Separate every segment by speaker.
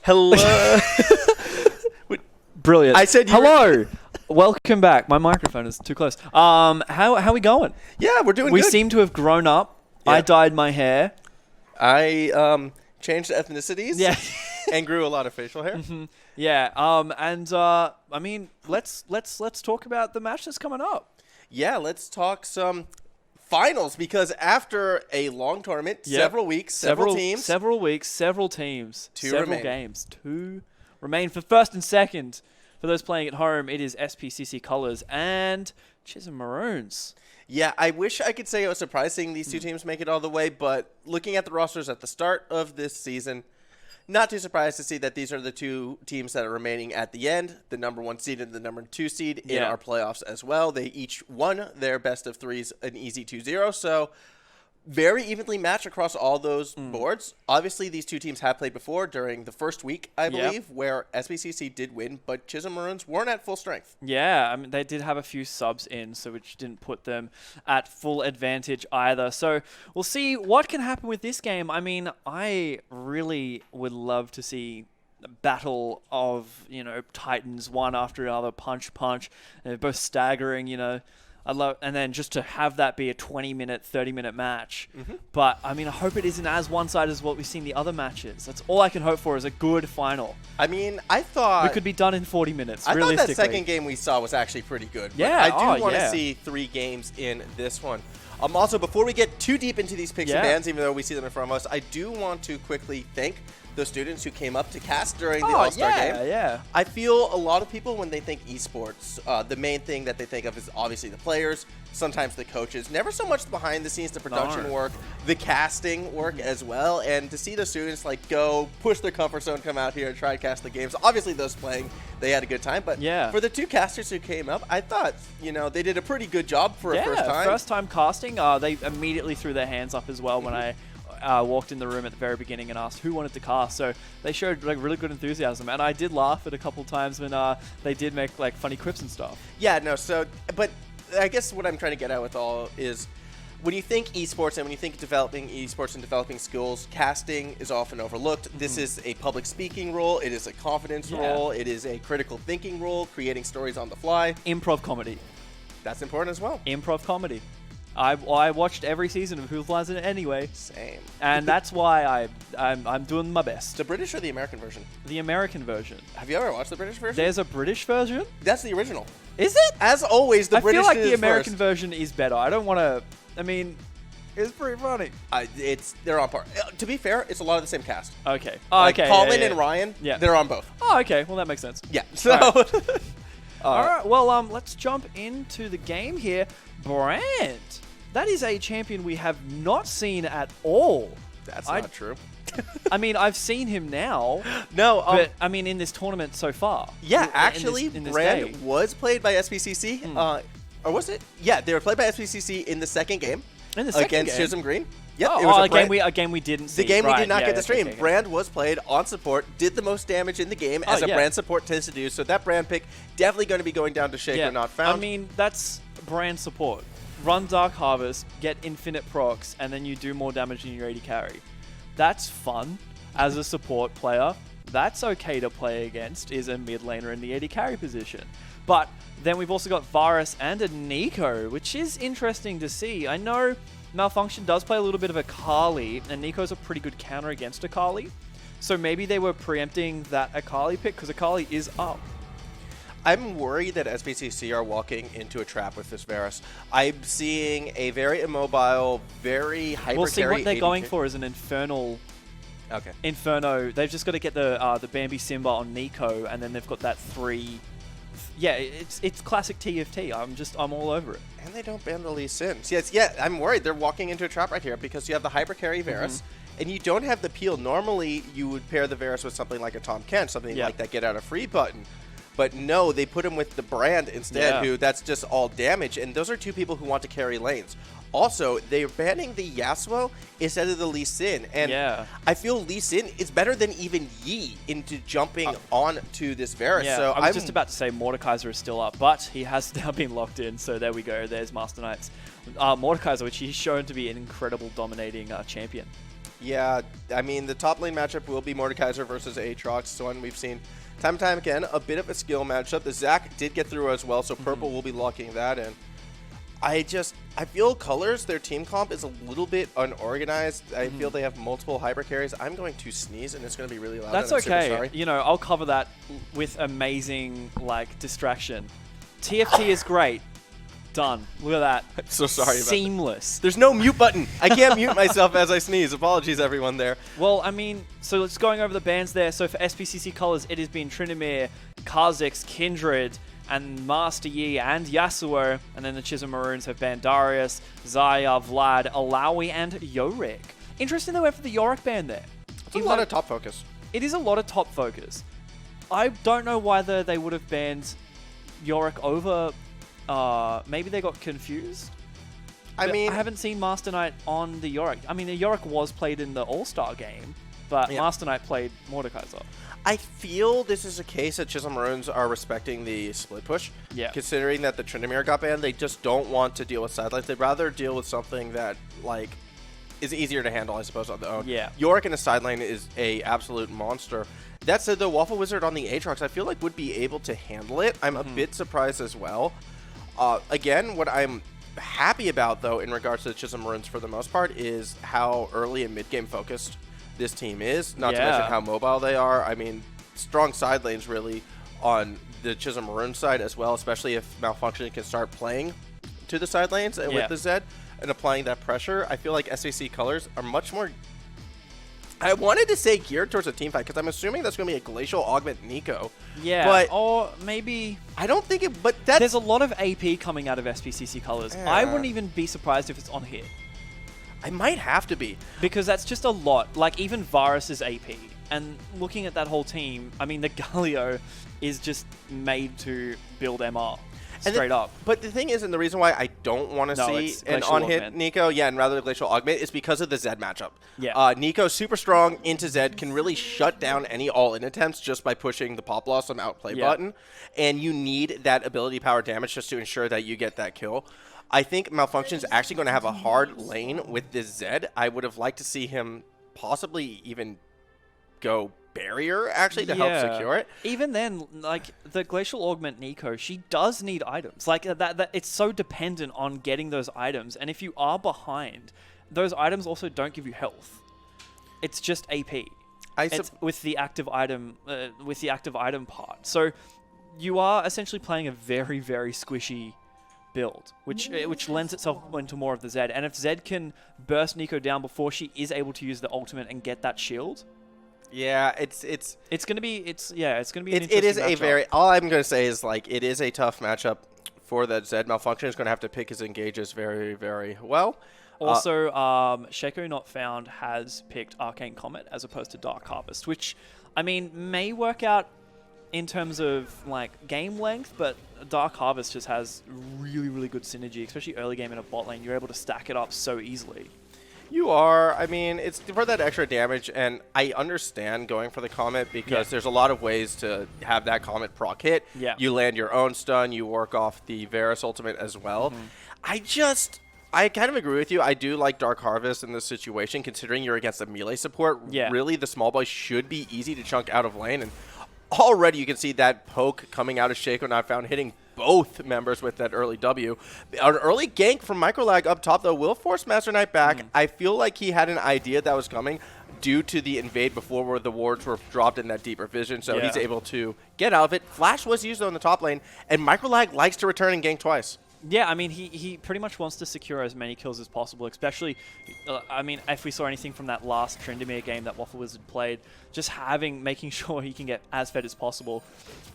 Speaker 1: Hello.
Speaker 2: Brilliant.
Speaker 1: I said
Speaker 2: hello. Welcome back. My microphone is too close. How are we going?
Speaker 1: Yeah, we're doing
Speaker 2: We
Speaker 1: good.
Speaker 2: seem to have grown up.
Speaker 1: Yeah.
Speaker 2: I dyed my hair.
Speaker 1: I changed ethnicities.
Speaker 2: Yeah.
Speaker 1: And grew a lot of facial hair.
Speaker 2: Yeah. I mean, let's talk about the match that's coming up.
Speaker 1: Yeah, let's talk some finals, because after a long tournament, several weeks, several teams.
Speaker 2: Several weeks, several teams. Several
Speaker 1: remain.
Speaker 2: games. 2 remain for first and second. For those playing at home, it is SPCC Colors and Chisholm Maroons.
Speaker 1: Yeah, I wish I could say it was surprising these two teams make it all the way, but looking at the rosters at the start of this season, not too surprised to see that these are the two teams that are remaining at the end, the number 1 seed and the number 2 seed in our playoffs as well. They each won their best of threes, an easy 2-0, so very evenly matched across all those boards. Obviously, these two teams have played before during the first week, I believe, where SBCC did win, but Chisholm Maroons weren't at full strength.
Speaker 2: Yeah, I mean, they did have a few subs in, so which didn't put them at full advantage either. So we'll see what can happen with this game. I mean, I really would love to see a battle of, Titans, one after another, punch. They're both staggering, and then just to have that be a 20-minute, 30-minute match. But, I mean, I hope it isn't as one-sided as what we've seen the other matches. That's all I can hope for, is a good final.
Speaker 1: I mean, I thought
Speaker 2: we could be done in 40 minutes,
Speaker 1: I
Speaker 2: realistically.
Speaker 1: thought that second game we saw was actually pretty good.
Speaker 2: Yeah,
Speaker 1: I do want to see 3 games in this one. Also, before we get too deep into these picks and bans, even though we see them in front of us, I do want to quickly thank those students who came up to cast during the All-Star game.
Speaker 2: Yeah.
Speaker 1: I feel a lot of people, when they think esports, the main thing that they think of is obviously the players, sometimes the coaches, never so much the behind the scenes, the production work, the casting work as well. And to see the students go push their comfort zone, come out here and try to cast the games. Obviously those playing, they had a good time, but for the 2 casters who came up, I thought, they did a pretty good job for a first time.
Speaker 2: First time casting. They immediately threw their hands up as well when I walked in the room at the very beginning and asked who wanted to cast. So they showed really good enthusiasm, and I did laugh at a couple times when they did make funny quips and stuff.
Speaker 1: Yeah, no. So, but I guess what I'm trying to get at with all is, when you think esports and when you think developing esports and developing skills, casting is often overlooked. This is a public speaking role. It is a confidence role. It is a critical thinking role, creating stories on the fly.
Speaker 2: Improv comedy.
Speaker 1: That's important as well.
Speaker 2: Improv comedy. I watched every season of Who Flies It Anyway.
Speaker 1: Same.
Speaker 2: And that's why I'm doing my best.
Speaker 1: The British or the American version?
Speaker 2: The American version.
Speaker 1: Have you ever watched the British version?
Speaker 2: There's a British version?
Speaker 1: That's the original.
Speaker 2: Is it?
Speaker 1: As always, the British
Speaker 2: I feel like the
Speaker 1: is
Speaker 2: American
Speaker 1: first.
Speaker 2: version is better. I don't want to... I mean, it's pretty funny.
Speaker 1: They're on par. To be fair, it's a lot of the same cast.
Speaker 2: Okay.
Speaker 1: Okay. Colin and Ryan, they're on both.
Speaker 2: Oh, okay. Well, that makes sense.
Speaker 1: Yeah. So...
Speaker 2: All right. Well, let's jump into the game here. Brand. That is a champion we have not seen at all.
Speaker 1: That's not true.
Speaker 2: I mean, I've seen him now.
Speaker 1: No,
Speaker 2: but I mean, in this tournament so far.
Speaker 1: Yeah, actually,
Speaker 2: in this
Speaker 1: Brand
Speaker 2: day.
Speaker 1: was played by SPCC. Or was it? Yeah, they were played by SPCC in the second game.
Speaker 2: In the second
Speaker 1: against
Speaker 2: game?
Speaker 1: Chisholm Green. Yep,
Speaker 2: Oh,
Speaker 1: it was
Speaker 2: a game we didn't see.
Speaker 1: The game we did not
Speaker 2: Yeah,
Speaker 1: get to stream.
Speaker 2: okay.
Speaker 1: Brand was played on support, did the most damage in the game, as a Brand support tends to do. So that Brand pick definitely going to be going down to Shaker Not Found.
Speaker 2: I mean, that's Brand support. Run Dark Harvest, get infinite procs, and then you do more damage than your AD carry. That's fun as a support player. That's okay to play against, is a mid laner in the AD carry position. But then we've also got Varus and a Nico, which is interesting to see. I know Malfunction does play a little bit of Akali, and Nico's a pretty good counter against Akali. So maybe they were preempting that Akali pick, because Akali is up.
Speaker 1: I'm worried that SBCC are walking into a trap with this Varus. I'm seeing a very immobile, very hyper carry.
Speaker 2: We'll see what they're going for is an Infernal...
Speaker 1: Okay.
Speaker 2: Inferno. They've just got to get the Bambi Simba on Nico, and then they've got that 3... Yeah, it's classic TFT. I'm all over it.
Speaker 1: And they don't ban the Lee Sins. Yes, yeah, I'm worried. They're walking into a trap right here because you have the hyper carry Varus, and you don't have the peel. Normally, you would pair the Varus with something like a Tom Kent, something like that get out of free button. But no, they put him with the Brand instead, who that's just all damage. And those are two people who want to carry lanes. Also, they're banning the Yasuo instead of the Lee Sin. And I feel Lee Sin is better than even Yi into jumping on to this Varus.
Speaker 2: Yeah,
Speaker 1: so
Speaker 2: I was just about to say Mordekaiser is still up, but he has now been locked in. So there we go. There's Master Knight's Mordekaiser, which he's shown to be an incredible dominating champion.
Speaker 1: Yeah, I mean, the top lane matchup will be Mordekaiser versus Aatrox. It's one we've seen time and time again. A bit of a skill matchup. The Zac did get through as well, so Purple will be locking that in. I feel Colors, their team comp is a little bit unorganized. I feel they have multiple hyper carries. I'm going to sneeze, and it's going to be really loud.
Speaker 2: That's
Speaker 1: and I'm super
Speaker 2: okay.
Speaker 1: sorry.
Speaker 2: You know, I'll cover that with amazing, like, distraction. TFT is great. Done. Look at that.
Speaker 1: I'm so sorry about that.
Speaker 2: Seamless.
Speaker 1: There's no mute button. I can't mute myself as I sneeze. Apologies, everyone there.
Speaker 2: Well, I mean, so let's going over the bans there. So for SPCC Colors, it has been Tryndamere, Kha'Zix, Kindred, and Master Yi and Yasuo. And then the Chisholm Maroons have banned Darius, Xayah, Vlad, Alawi, and Yorick. Interesting they went for the Yorick ban there.
Speaker 1: It's a lot of top focus.
Speaker 2: It is a lot of top focus. I don't know whether they would have banned Yorick over... maybe they got confused.
Speaker 1: I mean,
Speaker 2: I haven't seen Master Knight on the Yorick. I mean, the Yorick was played in the All-Star game, but Master Knight played Mordekaiser.
Speaker 1: I feel this is a case that Chisholm Maroons are respecting the split push.
Speaker 2: Yeah.
Speaker 1: Considering that the Tryndamere got banned, they just don't want to deal with sidelines. They'd rather deal with something that, like, is easier to handle, I suppose, on their own.
Speaker 2: Yeah.
Speaker 1: Yorick in a sideline is a absolute monster. That said, the Waffle Wizard on the Aatrox, I feel like would be able to handle it. I'm a bit surprised as well. Again, what I'm happy about, though, in regards to the Chisholm Maroons for the most part, is how early and mid-game focused this team is. Not to mention how mobile they are. I mean, strong side lanes, really, on the Chisholm Maroon side as well, especially if Malfunction can start playing to the side lanes with the Zed and applying that pressure. I feel like SAC Colors are much more... I wanted to say geared towards a team fight, because I'm assuming that's going to be a Glacial Augment Nico.
Speaker 2: Yeah,
Speaker 1: but
Speaker 2: or maybe...
Speaker 1: I don't think it... But that's...
Speaker 2: There's a lot of AP coming out of SPCC Colors.
Speaker 1: Yeah.
Speaker 2: I wouldn't even be surprised if it's on here.
Speaker 1: I might have to be.
Speaker 2: Because that's just a lot. Like, even Varus is AP. And looking at that whole team, I mean, the Galio is just made to build MR. Straight up.
Speaker 1: But the thing is, and the reason why I don't want to see an on-hit Nico, and rather than Glacial Augment, is because of the Zed matchup.
Speaker 2: Yeah.
Speaker 1: Nico, super strong into Zed, can really shut down any all-in attempts just by pushing the Pop Blossom outplay button. And you need that ability power damage just to ensure that you get that kill. I think Malfunction's actually going to have a hard lane with this Zed. I would have liked to see him possibly even go barrier, actually, to help secure it.
Speaker 2: Even then, like, the Glacial Augment Nico, she does need items. Like, that it's so dependent on getting those items, and if you are behind, those items also don't give you health. It's just AP. It's with the active item, part. So you are essentially playing a very, very squishy build, which lends itself into more of the Zed. And if Zed can burst Nico down before she is able to use the ultimate and get that shield,
Speaker 1: yeah, it's
Speaker 2: gonna be an interesting
Speaker 1: it is
Speaker 2: matchup.
Speaker 1: a very, all I'm gonna say is, like, it is a tough matchup for that Zed. Malfunction is gonna have to pick his engages very, very well.
Speaker 2: Also, Sheko Not Found has picked Arcane Comet as opposed to Dark Harvest, which, I mean, may work out in terms of, like, game length, but Dark Harvest just has really, really good synergy, especially early game in a bot lane. You're able to stack it up so easily.
Speaker 1: You are. I mean, it's for that extra damage, and I understand going for the Comet because there's a lot of ways to have that Comet proc hit.
Speaker 2: Yeah.
Speaker 1: You land your own stun, you work off the Varus ultimate as well. I kind of agree with you. I do like Dark Harvest in this situation, considering you're against a melee support.
Speaker 2: Yeah.
Speaker 1: Really, the small boy should be easy to chunk out of lane, and already you can see that poke coming out of Shaco Not Found, hitting both members with that early W. An early gank from Microlag up top, though, will force Master Knight back. I feel like he had an idea that was coming due to the invade before, where the wards were dropped in that deeper vision, so he's able to get out of it. Flash was used, though, in the top lane, and Microlag likes to return and gank twice.
Speaker 2: Yeah, I mean, he pretty much wants to secure as many kills as possible, especially, I mean, if we saw anything from that last Tryndamere game that Waffle Wizard played, just making sure he can get as fed as possible.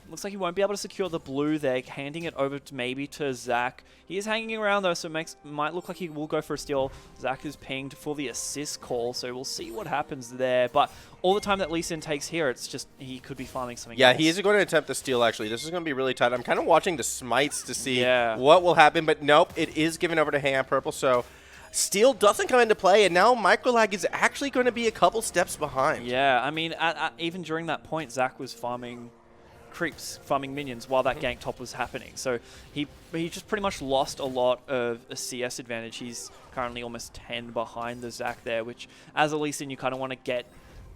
Speaker 2: Looks like he won't be able to secure the blue there, handing it over to maybe to Zac. He is hanging around, though, so it might look like he will go for a steal. Zac is pinged for the assist call, so we'll see what happens there. But all the time that Lee Sin takes here, it's just he could be farming something else.
Speaker 1: He is going to attempt the steal, actually. This is going to be really tight. I'm kind of watching the smites to see what will happen, but nope, it is given over to Hand Purple, so steal doesn't come into play, and now Microlag is actually going to be a couple steps behind.
Speaker 2: Yeah, I mean, even during that point, Zac was farming creeps farming minions while that gank top was happening. So he just pretty much lost a lot of a CS advantage. He's currently almost 10 behind the Zac there, which as a Lee Sin, you kind of want to get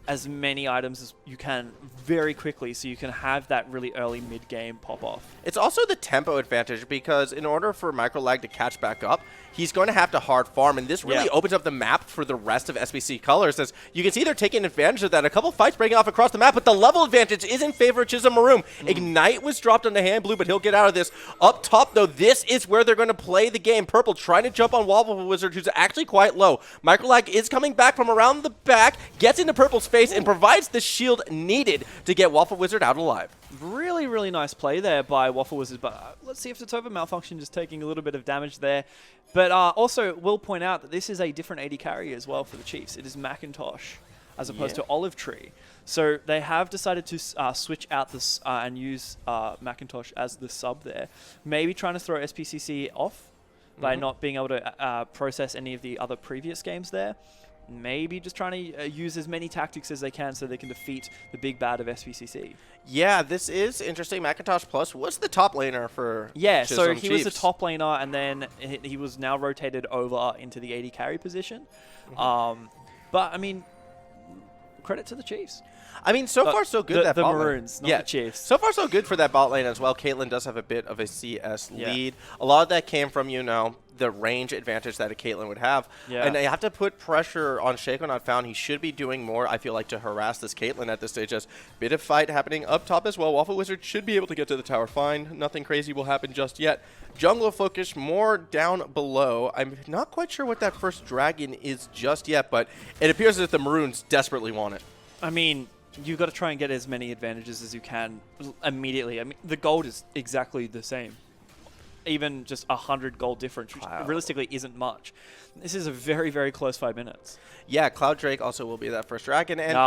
Speaker 2: as many items as you can very quickly so you can have that really early mid-game pop-off.
Speaker 1: It's also the tempo advantage because in order for Microlag to catch back up, he's going to have to hard farm, and this really opens up the map for the rest of SBC Colors. As you can see, they're taking advantage of that. A couple fights breaking off across the map, but the level advantage is in favor of Chisholm Maroon. Ignite was dropped on the hand blue, but he'll get out of this. Up top, though, this is where they're going to play the game. Purple trying to jump on Waffle Wizard, who's actually quite low. Microlag is coming back from around the back, gets into Purple's face, and provides the shield needed to get Waffle Wizard out alive.
Speaker 2: Really, really nice play there by Waffle Wizard, but let's see if the Tova Malfunction just taking a little bit of damage there. But also, we'll point out that this is a different AD carry as well for the Chiefs. It is Macintosh as opposed to Olive Tree. So they have decided to switch out this and use Macintosh as the sub there. Maybe trying to throw SPCC off by not being able to process any of the other previous games there. Maybe just trying to use as many tactics as they can so they can defeat the big bad of SPCC.
Speaker 1: Yeah, this is interesting. Macintosh Plus was the top laner for
Speaker 2: so he was the
Speaker 1: Chiefs.
Speaker 2: top laner, and then he was now rotated over into the AD carry position. But, I mean, credit to the Chiefs.
Speaker 1: I mean, so far so good.
Speaker 2: The Maroons, not the Chiefs.
Speaker 1: So far so good for that bot lane as well. Caitlyn does have a bit of a CS lead. A lot of that came from, the range advantage that a Caitlyn would have. And I have to put pressure on Shaco Not Found. He should be doing more, I feel like, to harass this Caitlyn at this stage. As bit of fight happening up top as well. Waffle Wizard should be able to get to the tower fine. Nothing crazy will happen just yet. Jungle focus more down below. I'm not quite sure what that first dragon is just yet, but it appears as if the Maroons desperately want it.
Speaker 2: I mean, you've got to try and get as many advantages as you can immediately. I mean, the gold is exactly the same. Even just 100 gold difference, which realistically isn't much. This is a very, very close 5 minutes.
Speaker 1: Yeah, Cloud Drake also will be that first dragon, and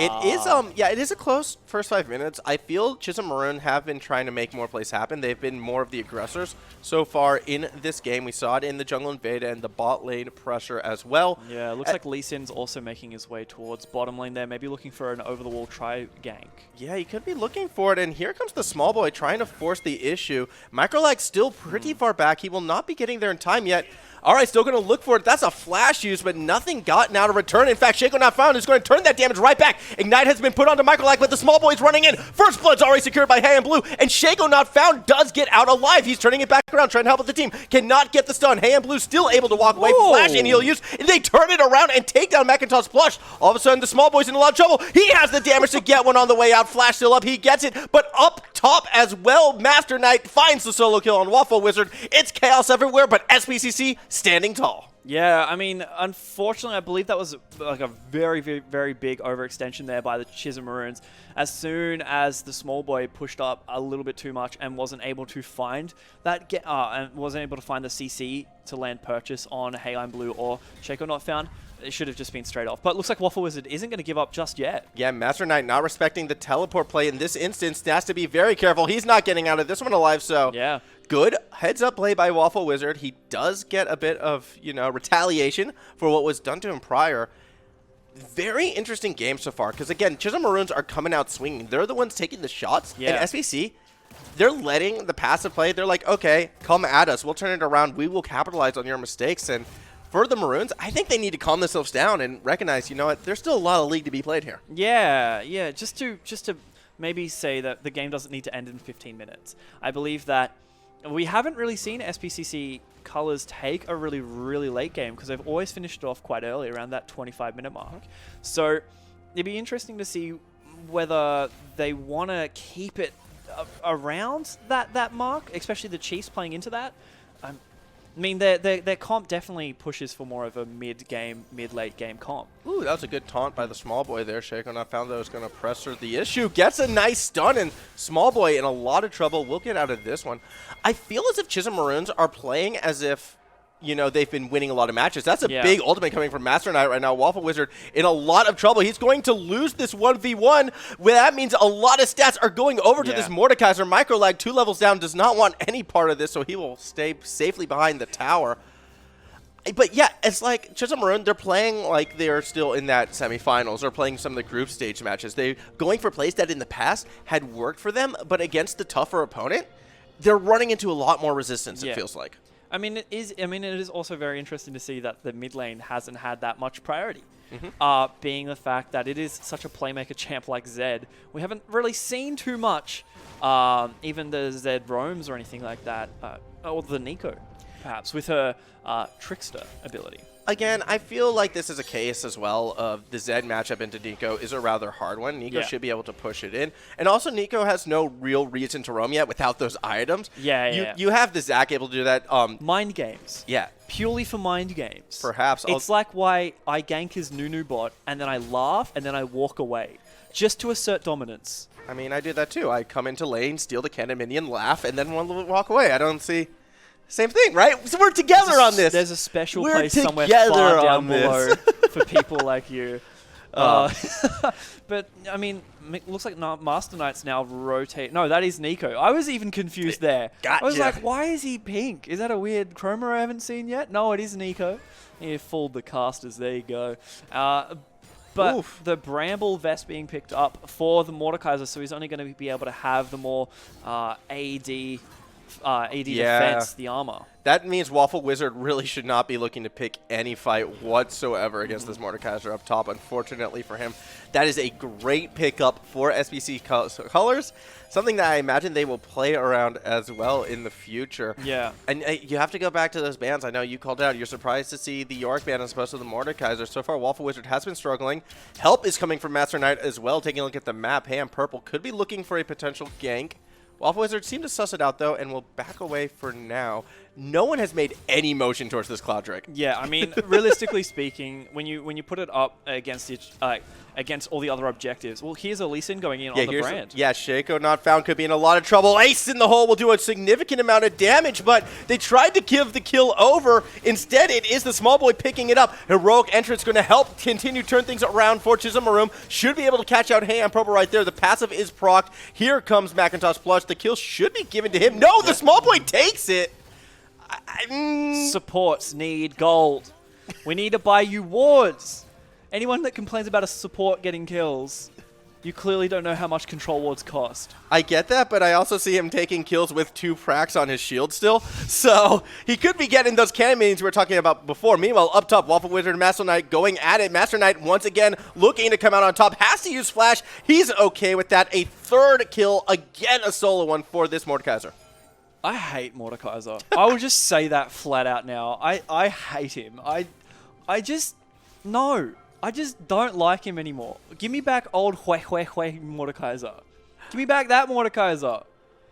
Speaker 1: it is a close first 5 minutes. I feel Chisholm Maroon have been trying to make more plays happen. They've been more of the aggressors so far in this game. We saw it in the jungle invade and the bot lane pressure as well.
Speaker 2: Yeah, it looks like Lee Sin's also making his way towards bottom lane there, maybe looking for an over the wall try gank.
Speaker 1: Yeah, he could be looking for it, and here comes the small boy trying to force the issue. Microlag still pretty far back. He will not be getting there in time yet. All right, still going to look for it. That's a flash use, but nothing gotten out of return. In fact, Shaco Not Found is going to turn that damage right back. Ignite has been put onto Microlag, but the small boy's running in. First blood's already secured by Hay and Blue, and Shaco Not Found does get out alive. He's turning it back around, trying to help with the team. Cannot get the stun. Hay and Blue still able to walk away. Flash and heal use, and they turn it around and take down Macintosh Plush. All of a sudden, the small boy's in a lot of trouble. He has the damage to get one on the way out. Flash still up. He gets it, but up top as well. Master Knight finds the solo kill on Waffle Wizard. It's chaos everywhere, but SPCC standing tall.
Speaker 2: Yeah, I mean, unfortunately, I believe that was like a very, very, very big overextension there by the Chisholm Maroons. As soon as the small boy pushed up a little bit too much and wasn't able to find that and wasn't able to find the CC to land purchase on Hayline Blue or Shaco Not Found, it should have just been straight off. But it looks like Waffle Wizard isn't going to give up just yet. Yeah,
Speaker 1: Master Knight not respecting the teleport play in this instance. Has to be very careful. He's not getting out of this one alive, so
Speaker 2: yeah.
Speaker 1: Good heads-up play by Waffle Wizard. He does get a bit of, retaliation for what was done to him prior. Very interesting game so far, because, again, Chisholm Maroons are coming out swinging. They're the ones taking the shots, and SBC, they're letting the passive play. They're like, okay, come at us. We'll turn it around. We will capitalize on your mistakes, and for the Maroons, I think they need to calm themselves down and recognize, you know what, there's still a lot of league to be played here.
Speaker 2: Yeah, just to maybe say that the game doesn't need to end in 15 minutes. I believe that we haven't really seen SPCC Colors take a really, really late game because they've always finished it off quite early, around that 25-minute mark. So it'd be interesting to see whether they want to keep it around that mark, especially the Chiefs playing into that. I mean, their comp definitely pushes for more of a mid-game, mid-late game comp.
Speaker 1: Ooh, that was a good taunt by the small boy there. Shaco Not Found that was going to pressure the issue. Gets a nice stun, and small boy in a lot of trouble. We'll get out of this one. I feel as if Chisholm Maroons are playing as if, they've been winning a lot of matches. That's a big ultimate coming from Master Knight right now. Waffle Wizard in a lot of trouble. He's going to lose this 1v1. Well, that means a lot of stats are going over to this Mordekaiser. Microlag 2 levels down, does not want any part of this, so he will stay safely behind the tower. But yeah, it's like Chisholm Maroon, they're playing like they're still in that semifinals or playing some of the group stage matches. They going for plays that in the past had worked for them, but against the tougher opponent, they're running into a lot more resistance, it feels like.
Speaker 2: I mean, it is also very interesting to see that the mid lane hasn't had that much priority. Being the fact that it is such a playmaker champ like Zed, we haven't really seen too much, even the Zed roams or anything like that, or the Nico, perhaps, with her Trickster ability.
Speaker 1: Again, I feel like this is a case as well of the Zed matchup into Nico is a rather hard one. Nico should be able to push it in. And also, Nico has no real reason to roam yet without those items. You have the Zac able to do that.
Speaker 2: Mind games.
Speaker 1: Yeah.
Speaker 2: Purely for mind games.
Speaker 1: Perhaps.
Speaker 2: It's like why I gank his Nunu bot, and then I laugh, and then I walk away. Just to assert dominance.
Speaker 1: I mean, I do that too. I come into lane, steal the cannon minion, laugh, and then walk away. I don't see... Same thing, right? So we're together on this.
Speaker 2: There's a special place somewhere far down below for people like you. But, I mean, it looks like Master Knight's now rotate. No, that is Nico. I was even confused there.
Speaker 1: Gotcha.
Speaker 2: I was like, why is he pink? Is that a weird chroma I haven't seen yet? No, it is Nico. He fooled the casters. There you go. But the Bramble vest being picked up for the Mordekaiser, so he's only going to be able to have the more AD defense, the armor.
Speaker 1: That means Waffle Wizard really should not be looking to pick any fight whatsoever against this Mordekaiser up top, unfortunately for him. That is a great pickup for SBC colors, something that I imagine they will play around as well in the future.
Speaker 2: Yeah.
Speaker 1: And you have to go back to those bans. I know you called out. You're surprised to see the York ban as opposed to the Mordekaiser. So far, Waffle Wizard has been struggling. Help is coming from Master Knight as well. Taking a look at the map, Ham Purple could be looking for a potential gank. Waffle Wizard seemed to suss it out, though, and will back away for now. No one has made any motion towards this Cloud Drake.
Speaker 2: Yeah, I mean, realistically speaking, when you put it up against all the other objectives, well, here's a Lee Sin going in on the brand.
Speaker 1: Yeah, Shaco not found could be in a lot of trouble. Ace in the hole will do a significant amount of damage, but they tried to give the kill over. Instead, it is the small boy picking it up. Heroic entrance going to help continue turn things around for Chisholm Maroon. Should be able to catch out Hey, I'm Purple right there. The passive is procced. Here comes Macintosh Plush. The kill should be given to him. No, the small boy takes it.
Speaker 2: Supports need gold. We need to buy you wards. Anyone that complains about a support getting kills, you clearly don't know how much control wards cost.
Speaker 1: I get that, but I also see him taking kills with 2 fracs on his shield still. So he could be getting those cannon minions we were talking about before. Meanwhile, up top, Waffle Wizard and Master Knight going at it. Master Knight once again looking to come out on top. Has to use Flash. He's okay with that. A third kill. Again, a solo one for this Mordekaiser.
Speaker 2: I hate Mordekaiser. I will just say that flat out now. I hate him. I just don't like him anymore. Give me back old Hue Mordekaiser. Give me back that Mordekaiser.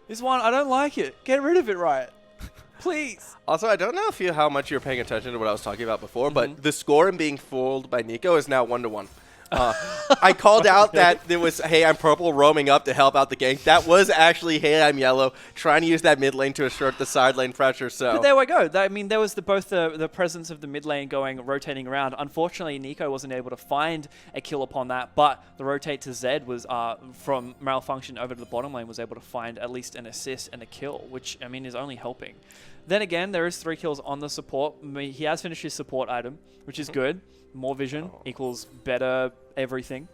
Speaker 2: This one, I don't like it. Get rid of it, right? Please.
Speaker 1: Also, I don't know how much you're paying attention to what I was talking about before, but the score in being fooled by Nico is now 1-1. I called out that there was Hey, I'm Purple roaming up to help out the gank. That was actually Hey, I'm Yellow trying to use that mid lane to assert the side lane pressure. So,
Speaker 2: but there we go. I mean, there was both the presence of the mid lane rotating around. Unfortunately, Nico wasn't able to find a kill upon that, but the rotate to Zed was from Malfunction over to the bottom lane was able to find at least an assist and a kill, which I mean is only helping. Then again, there is 3 kills on the support. He has finished his support item, which is good. More vision equals better everything.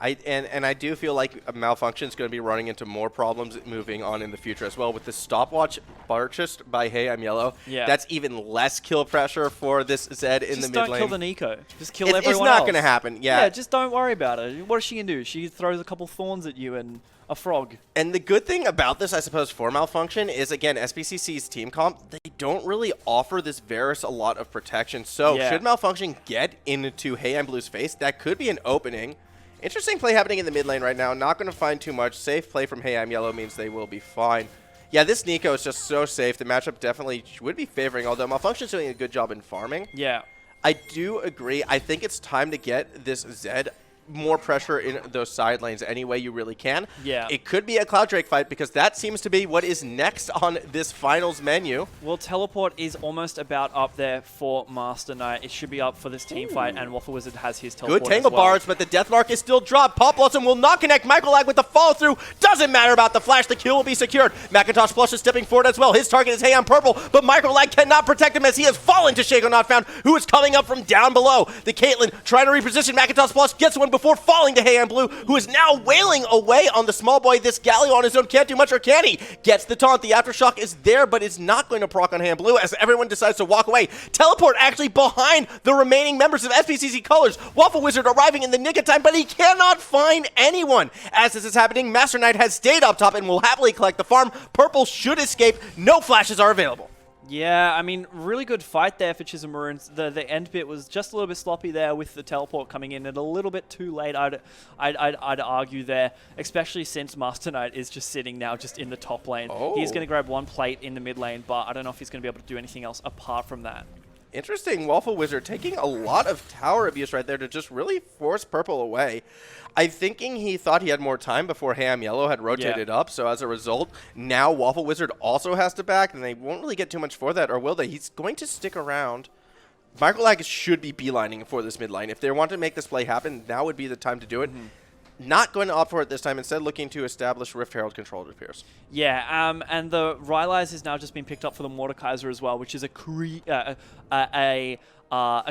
Speaker 1: And I do feel like Malfunction is going to be running into more problems moving on in the future as well. With the stopwatch purchased by Hey, I'm Yellow, that's even less kill pressure for this Zed in the mid lane.
Speaker 2: Just don't kill the Nico. Just kill everyone else.
Speaker 1: It's not going to happen,
Speaker 2: Yeah, just don't worry about it. What is she going to do? She throws a couple thorns at you and a frog.
Speaker 1: And the good thing about this, I suppose, for Malfunction is, again, SBCC's team comp, they don't really offer this Varus a lot of protection. So should Malfunction get into Hey, I'm Blue's face, that could be an opening. Interesting play happening in the mid lane right now. Not going to find too much. Safe play from Hey, I'm Yellow means they will be fine. Yeah, this Nico is just so safe. The matchup definitely would be favoring, although Malfunction's doing a good job in farming.
Speaker 2: Yeah.
Speaker 1: I do agree. I think it's time to get this Zed more pressure in those side lanes any way you really can.
Speaker 2: Yeah.
Speaker 1: It could be a Cloud Drake fight because that seems to be what is next on this finals menu.
Speaker 2: Well, Teleport is almost about up there for Master Knight. It should be up for this team fight, and Waffle Wizard has his Teleport
Speaker 1: Good tangle
Speaker 2: as well.
Speaker 1: bars, but the Death Mark is still dropped. Pop Blossom will not connect. Microlag with the follow-through. Doesn't matter about the flash. The kill will be secured. Macintosh Plush is stepping forward as well. His target is Hey on Purple, but Microlag cannot protect him as he has fallen to Shaco Not Found, who is coming up from down below. The Caitlyn trying to reposition. Macintosh Plush gets one before falling to Hey on Blue, who is now wailing away on the small boy. This Galio on his own can't do much, or can he? Gets the taunt. The Aftershock is there, but it's not going to proc on Hey on Blue as everyone decides to walk away. Teleport actually behind the remaining members of SPCC Colors. Waffle Wizard arriving in the nick of time, but he cannot find anyone. As this is happening, Master Knight has stayed up top and will happily collect the farm. Purple should escape. No flashes are available.
Speaker 2: Yeah, I mean, really good fight there for Chisholm Maroons. The end bit was just a little bit sloppy there with the teleport coming in and a little bit too late, I'd argue there, especially since Master Knight is just sitting now just in the top lane.
Speaker 1: Oh.
Speaker 2: He's going to grab one plate in the mid lane, but I don't know if he's going to be able to do anything else apart from that.
Speaker 1: Interesting. Waffle Wizard taking a lot of tower abuse right there to just really force Purple away. I'm thinking he thought he had more time before Ham Yellow had rotated up, so as a result, now Waffle Wizard also has to back, and they won't really get too much for that, or will they? He's going to stick around. Microlag should be beelining for this mid lane. If they want to make this play happen, now would be the time to do it. Not going to opt for it this time, instead looking to establish Rift Herald control, it appears.
Speaker 2: Yeah, and the Rylai's has now just been picked up for the Mordekaiser as well, which is a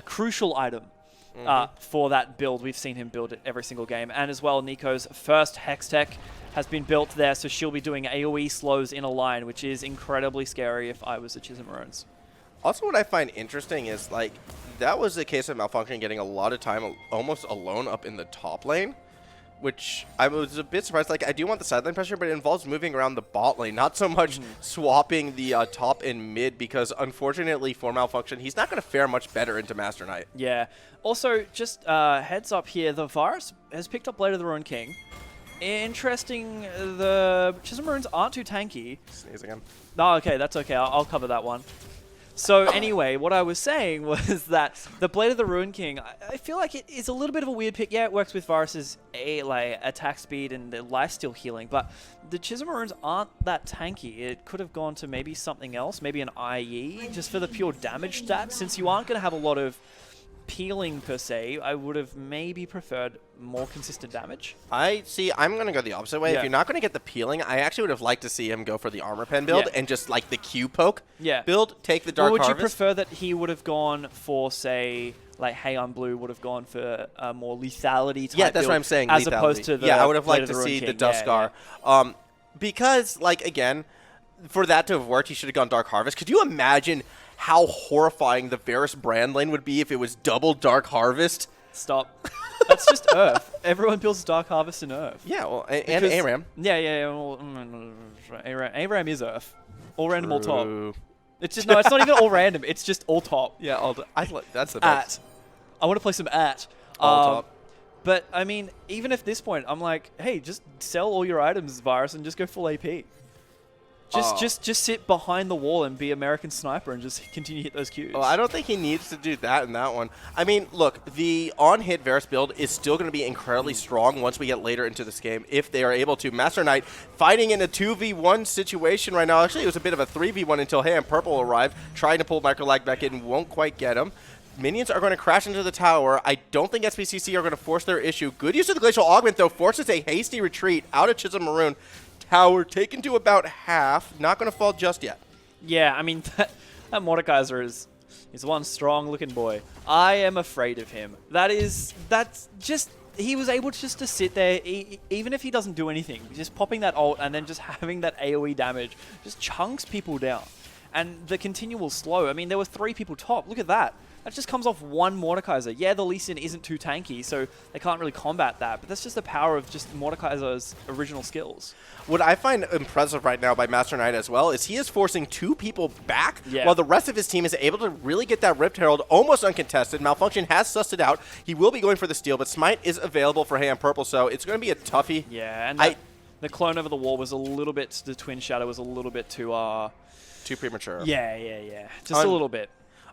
Speaker 2: crucial item for that build. We've seen him build it every single game. And as well, Nico's first Hex Tech has been built there, so she'll be doing AoE slows in a line, which is incredibly scary if I was a Chisholm Maroons.
Speaker 1: Also, what I find interesting is, like, that was the case of Malfunction getting a lot of time almost alone up in the top lane, which I was a bit surprised. Like, I do want the sideline pressure, but it involves moving around the bot lane, not so much swapping the top and mid, because unfortunately for Malfunction, he's not going to fare much better into Master Knight.
Speaker 2: Yeah. Also, just heads up here, the Virus has picked up Blade of the Ruined King. Interesting, the Chisholm Maroons aren't too tanky.
Speaker 1: Sneeze again.
Speaker 2: Oh, okay, that's okay. I'll cover that one. So anyway, what I was saying was that the Blade of the Ruined King, I feel like it is a little bit of a weird pick. Yeah, it works with Varus's attack speed and the lifesteal healing, but the Chisholm Maroons aren't that tanky. It could have gone to maybe something else, maybe an IE, just for the pure damage stats. Since you aren't going to have a lot of peeling per se, I would have maybe preferred more consistent damage.
Speaker 1: I'm going to go the opposite way.
Speaker 2: Yeah.
Speaker 1: If you're not going to get the peeling, I actually would have liked to see him go for the armor pen build and just like the Q poke build, take the Dark Harvest.
Speaker 2: Would you prefer that he would have gone for, say, like Hey on Blue would have gone for a more lethality type
Speaker 1: Yeah, that's
Speaker 2: build,
Speaker 1: what I'm saying.
Speaker 2: as
Speaker 1: lethality.
Speaker 2: opposed to the
Speaker 1: I would have
Speaker 2: Blade
Speaker 1: liked
Speaker 2: of
Speaker 1: to
Speaker 2: the
Speaker 1: see
Speaker 2: Ruined
Speaker 1: the
Speaker 2: King.
Speaker 1: Duskar. Because, like, again, for that to have worked, he should have gone Dark Harvest. Could you imagine how horrifying the Varus brand lane would be if it was double Dark Harvest?
Speaker 2: Stop. That's just Earth. Everyone builds Dark Harvest in Earth.
Speaker 1: Yeah, well, and ARAM.
Speaker 2: Yeah. Well, ARAM is Earth. All random, all top. It's just it's not even all random. It's just all top.
Speaker 1: Yeah, that's the best.
Speaker 2: I want to play some
Speaker 1: All top.
Speaker 2: But I mean, even at this point, I'm like, hey, just sell all your items, Virus, and just go full AP. Just sit behind the wall and be American Sniper and just continue to hit those Qs.
Speaker 1: Well, I don't think he needs to do that in that one. I mean, look, the on-hit Varus build is still going to be incredibly strong once we get later into this game, if they are able to. Master Knight fighting in a 2v1 situation right now. Actually, it was a bit of a 3v1 until Hey and Purple arrived, trying to pull Microlag back in, won't quite get him. Minions are going to crash into the tower. I don't think SPCC are going to force their issue. Good use of the Glacial Augment, though, forces a hasty retreat out of Chisholm Maroon. Tower taken to about half. Not going to fall just yet.
Speaker 2: Yeah, I mean, that Mordekaiser is one strong-looking boy. I am afraid of him. That's just... He was able just to sit there, even if he doesn't do anything, just popping that ult and then just having that AoE damage just chunks people down. And the continual slow, I mean, there were 3 people top. Look at that. That just comes off one Mordekaiser. Yeah, the Lee Sin isn't too tanky, so they can't really combat that, but that's just the power of just Mordekaiser's original skills.
Speaker 1: What I find impressive right now by Master Knight as well is he is forcing 2 people back while the rest of his team is able to really get that Rift Herald almost uncontested. Malfunction has sussed it out. He will be going for the steal, but Smite is available for Hey on Purple, so it's going to be a toughie.
Speaker 2: Yeah, and the clone over the wall was a little bit, the Twin Shadow was a little bit too
Speaker 1: premature.
Speaker 2: Yeah. Just a little bit.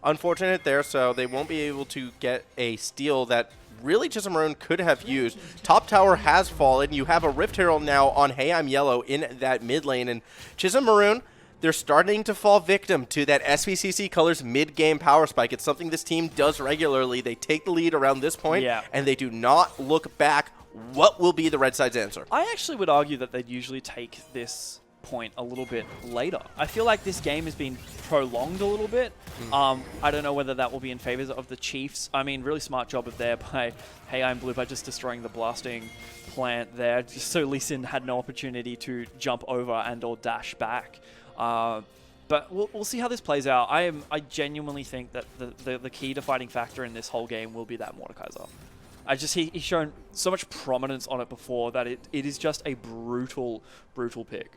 Speaker 1: Unfortunate there, so they won't be able to get a steal that really Chisholm Maroon could have used. Top tower has fallen. You have a Rift Herald now on Hey I'm Yellow in that mid lane, and Chisholm Maroon, they're starting to fall victim to that SPCC Colors mid-game power spike. It's something this team does regularly. They take the lead around this point, and they do not look back. What will be the red side's answer?
Speaker 2: I actually would argue that they'd usually take this point a little bit later. I feel like this game has been prolonged a little bit. I don't know whether that will be in favor of the Chiefs. I mean, really smart job of there by Hey I'm Blue by just destroying the blasting plant there, just so Lee Sin had no opportunity to jump over and or dash back. But we'll see how this plays out. I genuinely think that the key defining factor in this whole game will be that Mordekaiser. He's shown so much prominence on it before that it is just a brutal pick.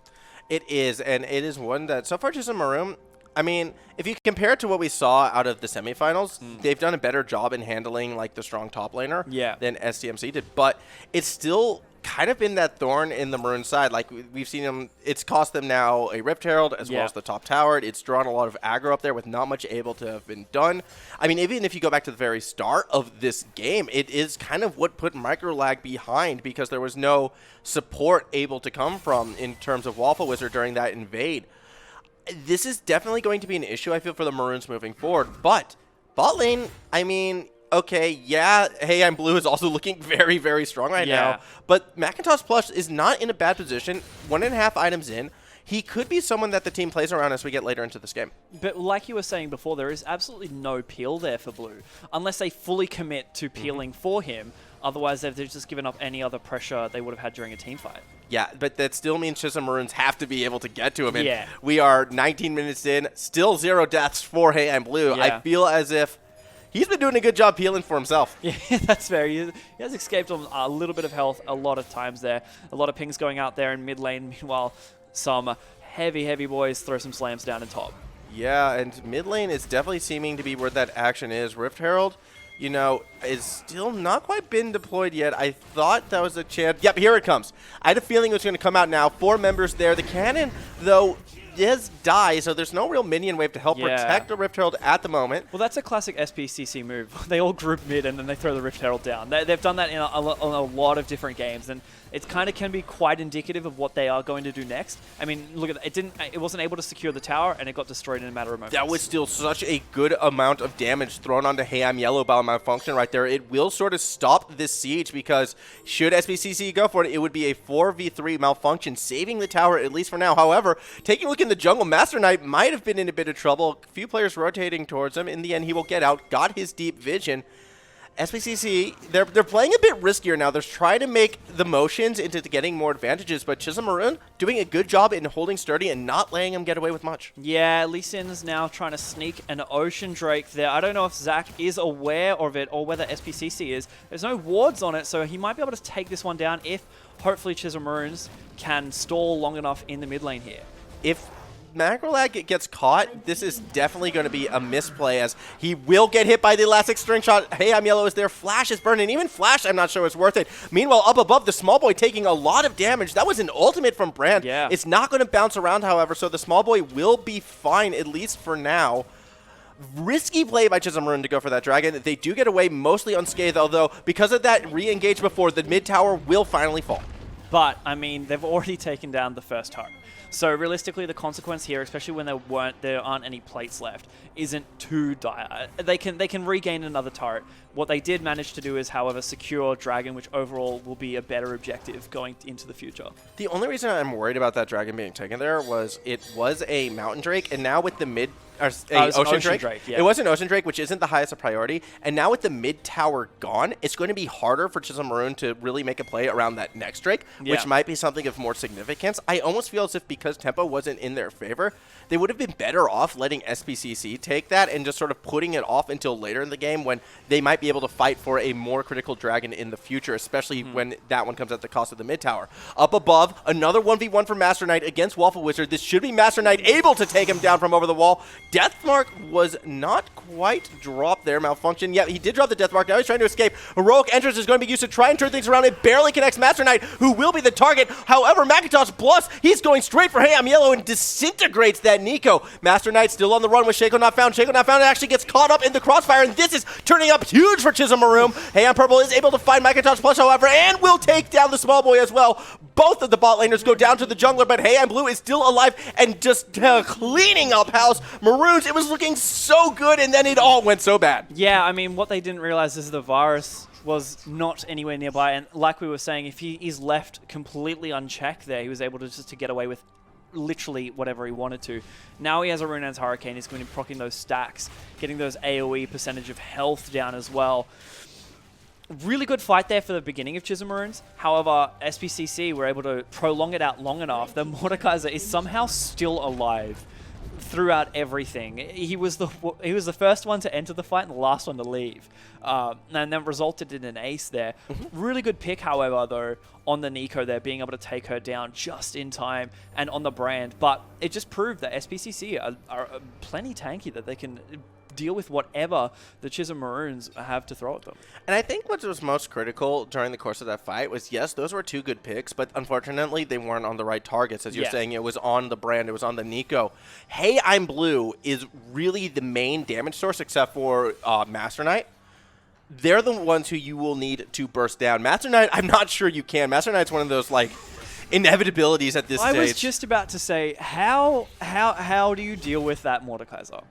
Speaker 1: It is, and it is one that so far Chisholm Maroon, I mean, if you compare it to what we saw out of the semifinals, they've done a better job in handling like the strong top laner than STMC did, but it's still kind of been that thorn in the Maroon side. Like we've seen them, it's cost them now a Rift Herald as well as the top tower. It's drawn a lot of aggro up there with not much able to have been done. I mean, even if you go back to the very start of this game, it is kind of what put Microlag behind because there was no support able to come from in terms of Waffle Wizard during that invade. This is definitely going to be an issue, I feel, for the Maroons moving forward. But bot lane, I mean, okay, Hey I'm Blue is also looking very, very strong right now. But Macintosh Plush is not in a bad position. 1.5 items in. He could be someone that the team plays around as we get later into this game.
Speaker 2: But like you were saying before, there is absolutely no peel there for Blue. Unless they fully commit to peeling for him. Otherwise, they've just given up any other pressure they would have had during a team fight.
Speaker 1: Yeah, but that still means Chisholm Maroons have to be able to get to him. And we are 19 minutes in, still 0 deaths for Hey I'm Blue. I feel as if he's been doing a good job peeling for himself.
Speaker 2: Yeah, that's fair. He has escaped on a little bit of health a lot of times there. A lot of pings going out there in mid lane. Meanwhile, some heavy boys throw some slams down in top.
Speaker 1: Yeah, and mid lane is definitely seeming to be where that action is. Rift Herald, you know, is still not quite been deployed yet. I thought that was a chance. Yep, here it comes. I had a feeling it was going to come out now. 4 members there. The cannon, though, does die, so there's no real minion wave to help protect the Rift Herald at the moment.
Speaker 2: Well, that's a classic SPCC move. They all group mid and then they throw the Rift Herald down. They've done that in a lot of different games, and it kind of can be quite indicative of what they are going to do next. I mean, look at that. It wasn't able to secure the tower, and it got destroyed in a matter of moments.
Speaker 1: That was still such a good amount of damage thrown onto Hey I'm Yellow by Malfunction right there. It will sort of stop this siege because should SBCC go for it, it would be a 4v3 Malfunction, saving the tower at least for now. However, taking a look in the jungle, Master Knight might have been in a bit of trouble. A few players rotating towards him. In the end, he will get out, got his deep vision. SBCC, they're playing a bit riskier now. They're trying to make the motions into getting more advantages, but Chisholm Maroon doing a good job in holding sturdy and not letting him get away with much.
Speaker 2: Yeah, Lee Sin is now trying to sneak an Ocean Drake there. I don't know if Zach is aware of it or whether SPCC is. There's no wards on it, so he might be able to take this one down if hopefully Chisholm Maroons can stall long enough in the mid lane here.
Speaker 1: If Macrolag gets caught, this is definitely going to be a misplay as he will get hit by the elastic string shot. Hey I'm Yellow is there. Flash is burning. Even Flash, I'm not sure it's worth it. Meanwhile, up above, the small boy taking a lot of damage. That was an ultimate from Brand.
Speaker 2: Yeah.
Speaker 1: It's not going to bounce around, however, so the small boy will be fine, at least for now. Risky play by Chisholm Maroon to go for that dragon. They do get away mostly unscathed, although because of that re-engage before, the mid tower will finally fall.
Speaker 2: But, I mean, they've already taken down the first turret. So realistically, the consequence here, especially when there aren't any plates left, isn't too dire. They can regain another turret. What they did manage to do is, however, secure Dragon, which overall will be a better objective going into the future.
Speaker 1: The only reason I'm worried about that Dragon being taken there was it was a Mountain Drake, and now with the mid... Ocean Drake.
Speaker 2: Yeah.
Speaker 1: It was an Ocean Drake, which isn't the highest of priority. And now with the mid tower gone, it's going to be harder for Chisholm Maroon to really make a play around that next Drake, which might be something of more significance. I almost feel as if because tempo wasn't in their favor, they would have been better off letting SPCC take that and just sort of putting it off until later in the game when they might be able to fight for a more critical dragon in the future, especially when that one comes at the cost of the mid tower. Up above, another 1v1 for Master Knight against Waffle Wizard. This should be Master Knight able to take him down from over the wall. Death Mark was not quite dropped there. Malfunction. Yeah, he did drop the Death Mark. Now he's trying to escape. Heroic Entrance is going to be used to try and turn things around. It barely connects Master Knight, who will be the target. However, Macintosh Plus, he's going straight for Hey I'm Yellow and disintegrates that Nico. Master Knight still on the run with Shaco Not Found. Shaco Not Found actually gets caught up in the crossfire, and this is turning up huge for Chisholm Maroon. Hey I'm Purple is able to find Macintosh Plus, however, and will take down the small boy as well. Both of the bot laners go down to the jungler, but Hey I'm Blue is still alive and just cleaning up house. Maroons, it was looking so good, and then it all went so bad.
Speaker 2: Yeah, I mean, what they didn't realize is the virus was not anywhere nearby, and like we were saying, if he is left completely unchecked there, he was able to just to get away with literally whatever he wanted to. Now he has a Runan's Hurricane, he's going to be proccing those stacks, getting those AoE percentage of health down as well. Really good fight there for the beginning of Chisholm Maroons. However, SPCC were able to prolong it out long enough that Mordekaiser is somehow still alive throughout everything. He was the first one to enter the fight and the last one to leave, and then resulted in an ace there. Really good pick, however, though, on the Nico there, being able to take her down just in time, and on the Brand. But it just proved that SPCC are plenty tanky, that they can deal with whatever the Chisholm Maroons have to throw at them.
Speaker 1: And I think what was most critical during the course of that fight was, yes, those were two good picks, but unfortunately they weren't on the right targets. As you're saying, it was on the Brand, it was on the Nico. Hey I'm Blue is really the main damage source except for Master Knight. They're the ones who you will need to burst down. Master Knight, I'm not sure you can. Master Knight's one of those, like, inevitabilities at this stage.
Speaker 2: I was just about to say, how do you deal with that Mordekaiser?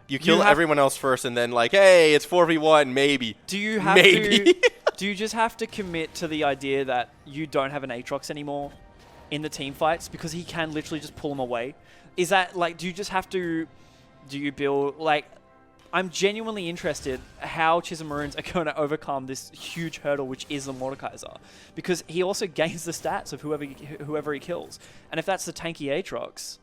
Speaker 1: You kill everyone else first, and then like, hey, it's 4v1, maybe.
Speaker 2: Do you have to? Do you just have to commit to the idea that you don't have an Aatrox anymore in the team fights because he can literally just pull them away? Is that like? Do you just have to? Do you build like? I'm genuinely interested how Chisholm Maroons are going to overcome this huge hurdle, which is the Mordekaiser, because he also gains the stats of whoever he kills, and if that's the tanky Aatrox.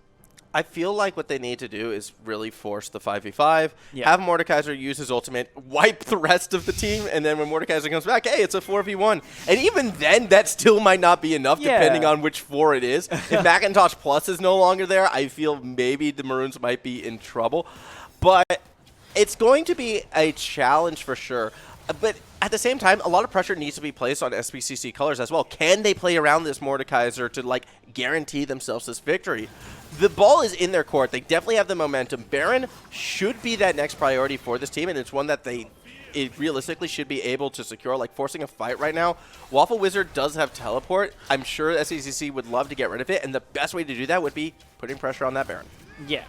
Speaker 1: I feel like what they need to do is really force the 5v5, have Mordekaiser use his ultimate, wipe the rest of the team, and then when Mordekaiser comes back, hey, it's a 4v1. And even then, that still might not be enough, depending on which 4 it is. If Macintosh Plus is no longer there, I feel maybe the Maroons might be in trouble. But it's going to be a challenge for sure. But at the same time, a lot of pressure needs to be placed on SPCC Colors as well. Can they play around this Mordekaiser to, like, guarantee themselves this victory? The ball is in their court. They definitely have the momentum. Baron should be that next priority for this team, and it's one that it realistically should be able to secure, like forcing a fight right now. Waffle Wizard does have teleport. I'm sure SCCC would love to get rid of it, and the best way to do that would be putting pressure on that Baron.
Speaker 2: Yeah.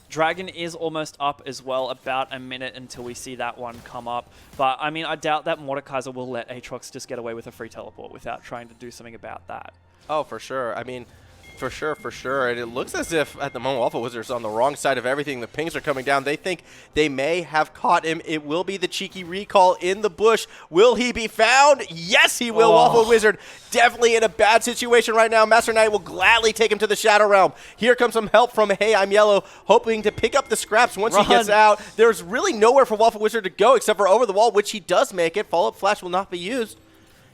Speaker 2: Dragon is almost up as well, about a minute until we see that one come up. But, I mean, I doubt that Mordekaiser will let Aatrox just get away with a free teleport without trying to do something about that.
Speaker 1: Oh, for sure. I mean, for sure. And it looks as if, at the moment, Waffle Wizard's on the wrong side of everything. The pings are coming down. They think they may have caught him. It will be the cheeky recall in the bush. Will he be found? Yes, he will. Waffle Wizard definitely in a bad situation right now. Master Knight will gladly take him to the Shadow Realm. Here comes some help from Hey I'm Yellow, hoping to pick up the scraps once he gets out. There's really nowhere for Waffle Wizard to go except for over the wall, which he does make it. Follow-up flash will not be used.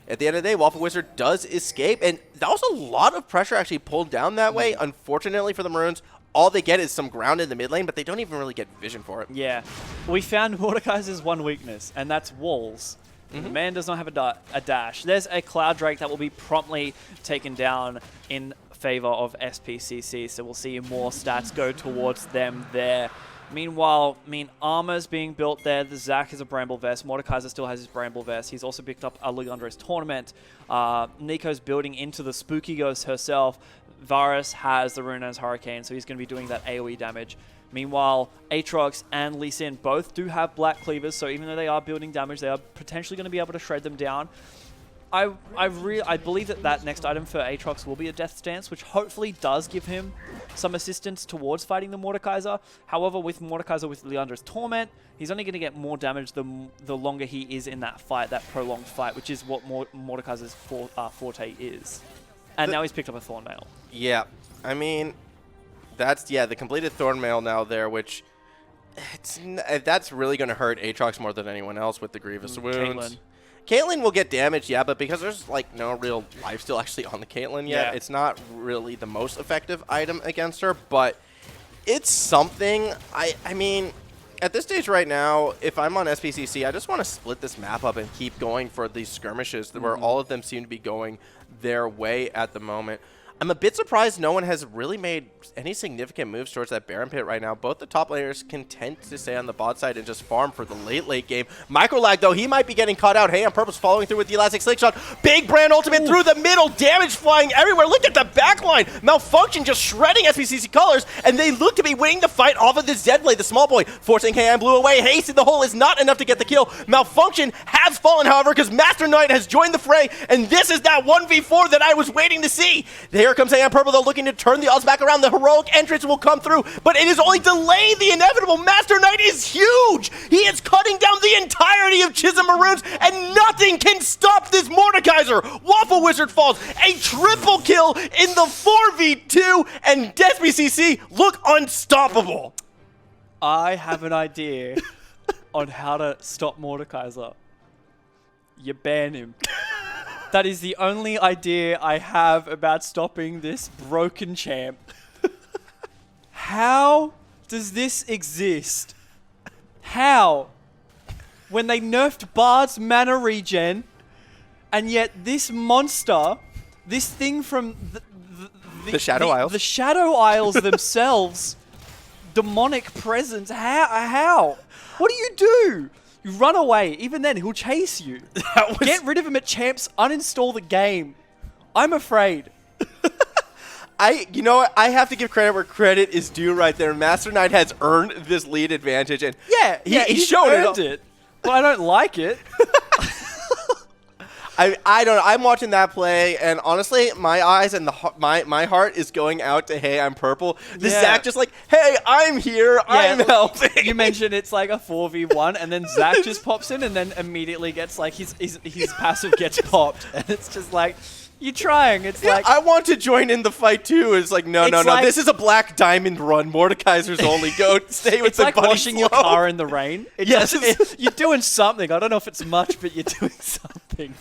Speaker 1: At the end of the day, Waffle Wizard does escape, and that was a lot of pressure actually pulled down that way. Unfortunately for the Maroons, all they get is some ground in the mid lane, but they don't even really get vision for it.
Speaker 2: Yeah. We found Mordekaiser's one weakness, and that's walls. The man does not have a dash. There's a Cloud Drake that will be promptly taken down in favor of SPCC, so we'll see more stats go towards them there. Meanwhile, armor's being built there. The Zac has a Bramble Vest. Mordekaiser still has his Bramble Vest. He's also picked up a Leandro's Tournament. Nico's building into the Spooky Ghost herself. Varus has the Runan's Hurricane, so he's going to be doing that AoE damage. Meanwhile, Aatrox and Lee Sin both do have Black Cleavers, so even though they are building damage, they are potentially going to be able to shred them down. I believe that next item for Aatrox will be a Death Stance, which hopefully does give him some assistance towards fighting the Mordekaiser. However, with Mordekaiser with Leandra's Torment, he's only going to get more damage the longer he is in that fight, that prolonged fight, which is what Mordekaiser's forte is. And now he's picked up a Thornmail.
Speaker 1: Yeah, I mean, that's, the completed Thornmail now there, which that's really going to hurt Aatrox more than anyone else with the Grievous Wounds. Caitlyn will get damaged, but because there's like no real lifesteal actually on the Caitlyn yet, it's not really the most effective item against her. But It's something. I mean, at this stage right now, if I'm on SPCC, I just want to split this map up and keep going for these skirmishes where all of them seem to be going their way at the moment. I'm a bit surprised no one has really made any significant moves towards that Baron pit right now. Both the top laners content to stay on the bot side and just farm for the late game. Microlag, though, he might be getting caught out. Hey, on purpose, following through with the elastic slingshot. Big Brand ultimate through the middle. Damage flying everywhere. Look at the backline. Malfunction just shredding SPCC colors, and they look to be winning the fight off of the Zed blade. The small boy forcing Hey, Blue away. Haste in the hole is not enough to get the kill. Malfunction has fallen, however, because Master Knight has joined the fray, and this is that 1v4 that I was waiting to see. Here comes Hey, on purple, though, looking to turn the odds back around. The heroic entrance will come through, but it is only delaying the inevitable. Master Knight is huge. He is cutting down the entirety of Chisholm Maroons, and nothing can stop this Mordekaiser. Waffle Wizard falls. A triple kill in the 4v2, and SPCC look unstoppable.
Speaker 2: I have an idea on how to stop Mordekaiser. You ban him. That is the only idea I have about stopping this broken champ. How does this exist? How? When they nerfed Bard's mana regen, and yet this monster, this thing from
Speaker 1: the Shadow Isles.
Speaker 2: The Shadow Isles themselves, demonic presence, how? What do you do? You run away. Even then, he'll chase you. Get rid of him at champs. Uninstall the game. I'm afraid.
Speaker 1: You know what? I have to give credit where credit is due right there. Master Knight has earned this lead advantage, and he's shown
Speaker 2: it. But I don't like it.
Speaker 1: I don't know. I'm watching that play, and honestly, my eyes and my heart is going out to Hey, I'm Purple. The Zach just like, hey, I'm here. I'm helping.
Speaker 2: You mentioned it's like a 4v1, and then Zach just pops in, and then immediately gets like his passive gets popped, and it's just like, you're trying. It's like,
Speaker 1: I want to join in the fight too. It's like, no. This is a black diamond run. Mordekaiser's only go. Stay with
Speaker 2: it's
Speaker 1: the
Speaker 2: like
Speaker 1: buddy
Speaker 2: washing
Speaker 1: flow.
Speaker 2: your car in the rain.
Speaker 1: Yes.
Speaker 2: You're doing something. I don't know if it's much, but you're doing something.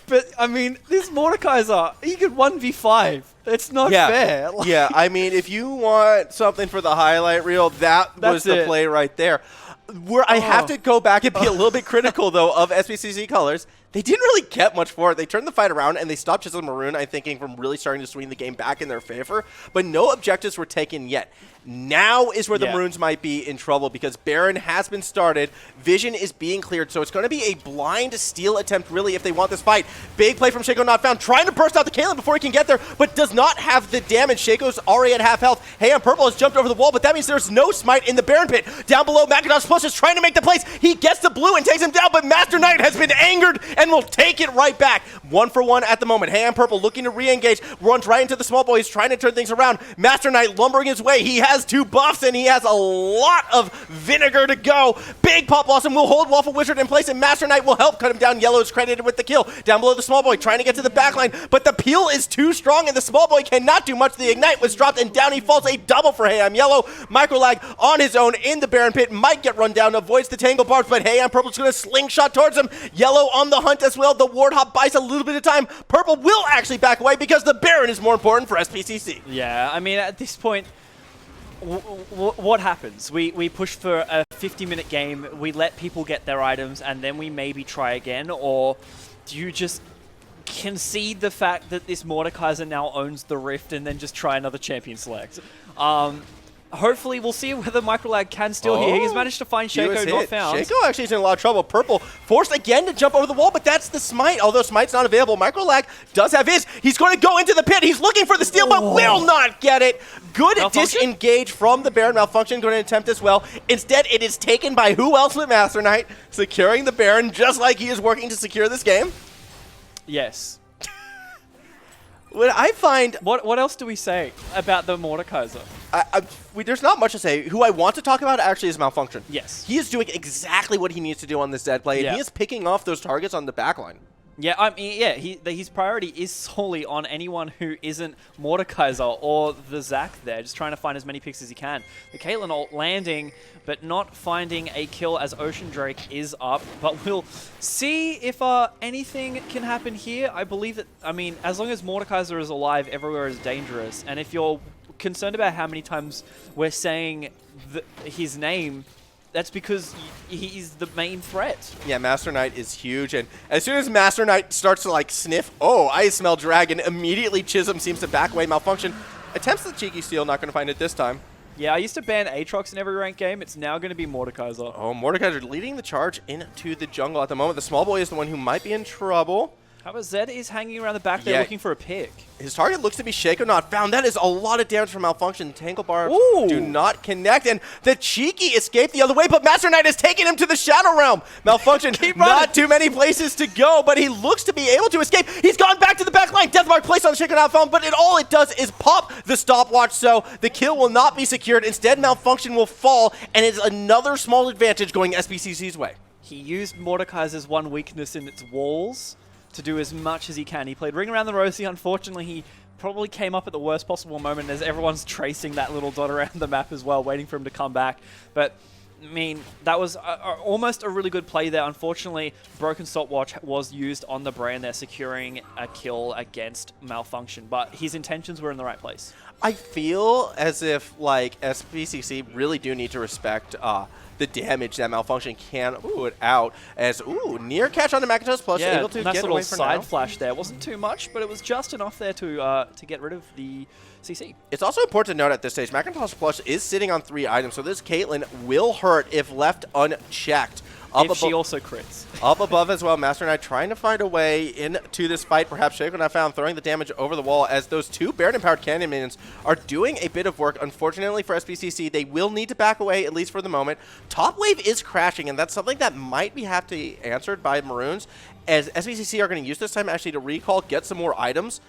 Speaker 2: But, I mean, this Mordekaiser, he could 1v5. It's not fair. Like,
Speaker 1: yeah, I mean, if you want something for the highlight reel, that was the play right there. I have to go back and be a little bit critical, though, of SPCC colors. They didn't really get much for it. They turned the fight around, and they stopped Chisholm Maroon, I think, from really starting to swing the game back in their favor. But no objectives were taken yet. Now is where the Maroons might be in trouble, because Baron has been started. Vision is being cleared, so it's going to be a blind steal attempt, really, if they want this fight. Big play from Shaco, not found. Trying to burst out the Kaelin before he can get there, but does not have the damage. Shaco's already at half health. Hey, on purple has jumped over the wall, but that means there's no smite in the Baron pit. Down below, Macintosh Plus is trying to make the plays. He gets the blue and takes him down, but Master Knight has been angered and will take it right back. 1-for-1 at the moment. Hey, on purple looking to re-engage. Runs right into the small boy. He's trying to turn things around. Master Knight lumbering his way. He has 2 buffs, and he has a lot of vinegar to go. Big Pop Blossom will hold Waffle Wizard in place, and Master Knight will help cut him down. Yellow is credited with the kill. Down below, the small boy trying to get to the backline, but the peel is too strong, and the small boy cannot do much. The ignite was dropped, and down he falls. A double for Hey, I'm Yellow. Microlag on his own in the Baron pit. Might get run down, avoids the Tangle Barbs, but Hey, I'm Purple's going to slingshot towards him. Yellow on the hunt as well. The Ward Hop buys a little bit of time. Purple will actually back away because the Baron is more important for SPCC.
Speaker 2: Yeah, I mean, at this point, what happens? We push for a 50-minute game, we let people get their items, and then we maybe try again? Or do you just concede the fact that this Mordekaiser now owns the Rift and then just try another champion select? Hopefully, we'll see whether Microlag can still hear. He's managed to find Shaco, not found.
Speaker 1: Shaco actually is in a lot of trouble. Purple forced again to jump over the wall, but that's the smite. Although smite's not available, Microlag does have his. He's going to go into the pit. He's looking for the steal, but will not get it. Good disengage from the Baron. Malfunction going to attempt as well. Instead, it is taken by who else but Master Knight, securing the Baron just like he is working to secure this game.
Speaker 2: Yes.
Speaker 1: What I find...
Speaker 2: What else do we say about the Mordekaiser?
Speaker 1: There's not much to say. Who I want to talk about actually is Malfunction.
Speaker 2: Yes.
Speaker 1: He is doing exactly what he needs to do on this dead play, and he is picking off those targets on the backline.
Speaker 2: Yeah, I mean, his priority is solely on anyone who isn't Mordekaiser or the Zac there, just trying to find as many picks as he can. The Caitlyn ult landing, but not finding a kill as Ocean Drake is up. But we'll see if anything can happen here. I believe that, I mean, as long as Mordekaiser is alive, everywhere is dangerous. And if you're concerned about how many times we're saying his name. That's because he's the main threat.
Speaker 1: Yeah, Master Knight is huge, and as soon as Master Knight starts to like sniff, oh, I smell dragon, immediately Chisholm seems to back away. Malfunction attempts the cheeky steal, not going to find it this time.
Speaker 2: Yeah, I used to ban Aatrox in every ranked game. It's now going to be Mordekaiser.
Speaker 1: Oh, Mordekaiser leading the charge into the jungle at the moment. The small boy is the one who might be in trouble.
Speaker 2: However, Zed is hanging around the back there looking for a pick.
Speaker 1: His target looks to be Shaco, not found. That is a lot of damage from Malfunction. Tangle bars do not connect, and the cheeky escape the other way, but Master Knight has taken him to the Shadow Realm. Malfunction, not too many places to go, but he looks to be able to escape. He's gone back to the back line. Deathmark placed on Shaco, not found, but all it does is pop the stopwatch, so the kill will not be secured. Instead, Malfunction will fall, and it's another small advantage going SBCC's way.
Speaker 2: He used Mordekaiser's one weakness in its walls to do as much as he can. He played Ring Around the Rosie. Unfortunately, he probably came up at the worst possible moment as everyone's tracing that little dot around the map as well, waiting for him to come back. But, I mean, that was almost a really good play there. Unfortunately, Broken Stopwatch was used on the Brand there, securing a kill against Malfunction. But his intentions were in the right place.
Speaker 1: I feel as if, like, SPCC really do need to respect the damage that Malfunction can put out as, near catch on the Macintosh Plus, able to
Speaker 2: nice
Speaker 1: get
Speaker 2: little
Speaker 1: away for
Speaker 2: side
Speaker 1: now.
Speaker 2: flash there. Wasn't too much, but it was just enough there to get rid of the CC.
Speaker 1: It's also important to note at this stage, Macintosh Plus is sitting on 3 items, so this Caitlyn will hurt if left unchecked.
Speaker 2: If she also crits.
Speaker 1: Up above as well, Master Knight trying to find a way into this fight. Perhaps Shaco not found, throwing the damage over the wall as those 2 Baron-empowered cannon minions are doing a bit of work. Unfortunately for SPCC, they will need to back away, at least for the moment. Top wave is crashing, and that's something that might have to be answered by Maroons, as SPCC are going to use this time actually to recall, get some more items.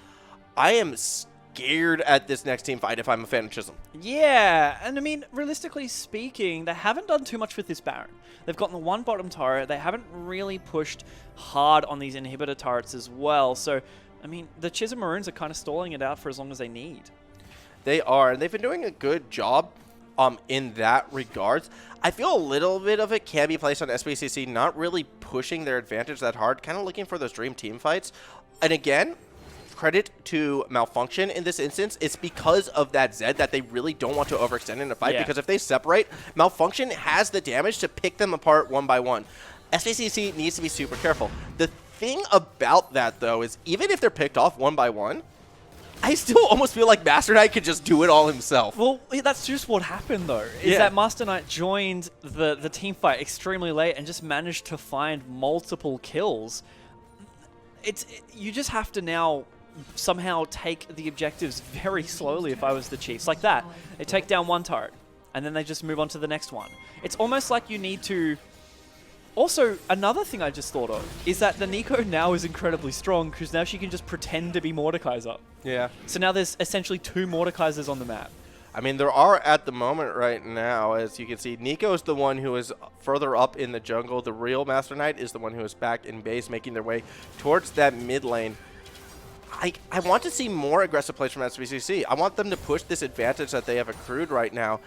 Speaker 1: I am scared at this next team fight if I'm a fan of Chisholm.
Speaker 2: Yeah, and I mean, realistically speaking, they haven't done too much with this Baron. They've gotten the 1 bottom turret. They haven't really pushed hard on these inhibitor turrets as well. So, I mean, the Chisholm Maroons are kind of stalling it out for as long as they need.
Speaker 1: They are, and they've been doing a good job in that regards. I feel a little bit of it can be placed on SBCC, not really pushing their advantage that hard, kind of looking for those dream team fights. And again, credit to Malfunction in this instance. It's because of that Zed that they really don't want to overextend in a fight, because if they separate, Malfunction has the damage to pick them apart one by one. SBCC needs to be super careful. The thing about that, though, is even if they're picked off one by one, I still almost feel like Master Knight could just do it all himself.
Speaker 2: Well, that's just what happened, though, is that Master Knight joined the team fight extremely late and just managed to find multiple kills. You just have to now somehow take the objectives very slowly if I was the Chiefs. Like that. They take down 1 turret, and then they just move on to the next one. It's almost like you need to... Also, another thing I just thought of is that the Nico now is incredibly strong because now she can just pretend to be Mordekaiser.
Speaker 1: Yeah.
Speaker 2: So now there's essentially 2 Mordekaisers on the map.
Speaker 1: I mean, there are at the moment right now, as you can see, Nico is the one who is further up in the jungle. The real Master Knight is the one who is back in base, making their way towards that mid lane. I want to see more aggressive plays from SBCC. I want them to push this advantage that they have accrued right now.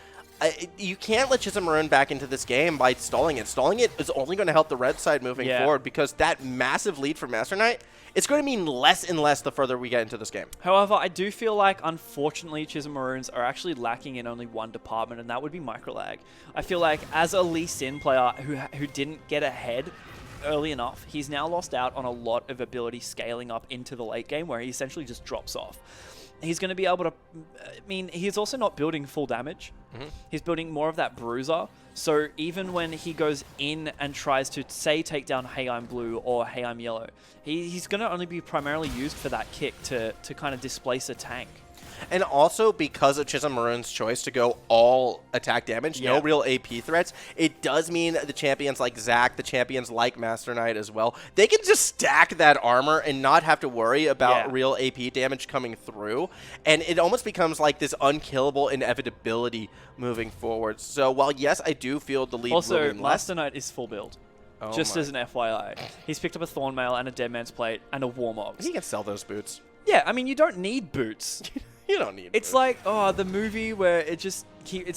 Speaker 1: You can't let Chisholm Maroon back into this game by stalling it. Stalling it is only going to help the red side moving forward, because that massive lead for Master Knight, it's going to mean less and less the further we get into this game.
Speaker 2: However, I do feel like, unfortunately, Chisholm Maroons are actually lacking in only one department, and that would be microlag. I feel like as a Lee Sin player who didn't get ahead early enough, he's now lost out on a lot of ability scaling up into the late game where he essentially just drops off. He's going to be able to... I mean, he's also not building full damage. He's building more of that bruiser. So even when he goes in and tries to, say, take down Hey I'm Blue or Hey I'm Yellow, he's going to only be primarily used for that kick to kind of displace a tank.
Speaker 1: And also, because of Chisholm Maroon's choice to go all attack damage, no real AP threats, it does mean the champions like Zac, the champions like Master Knight as well, they can just stack that armor and not have to worry about real AP damage coming through. And it almost becomes like this unkillable inevitability moving forward. So while, yes, I do feel the lead
Speaker 2: also,
Speaker 1: moving less.
Speaker 2: Master Knight is full build. Just as an FYI. He's picked up a Thornmail and a Deadman's Plate and a Warmogs.
Speaker 1: He can sell those boots.
Speaker 2: Yeah, I mean, you don't need boots.
Speaker 1: You don't need
Speaker 2: It's
Speaker 1: boots.
Speaker 2: like, the movie where it's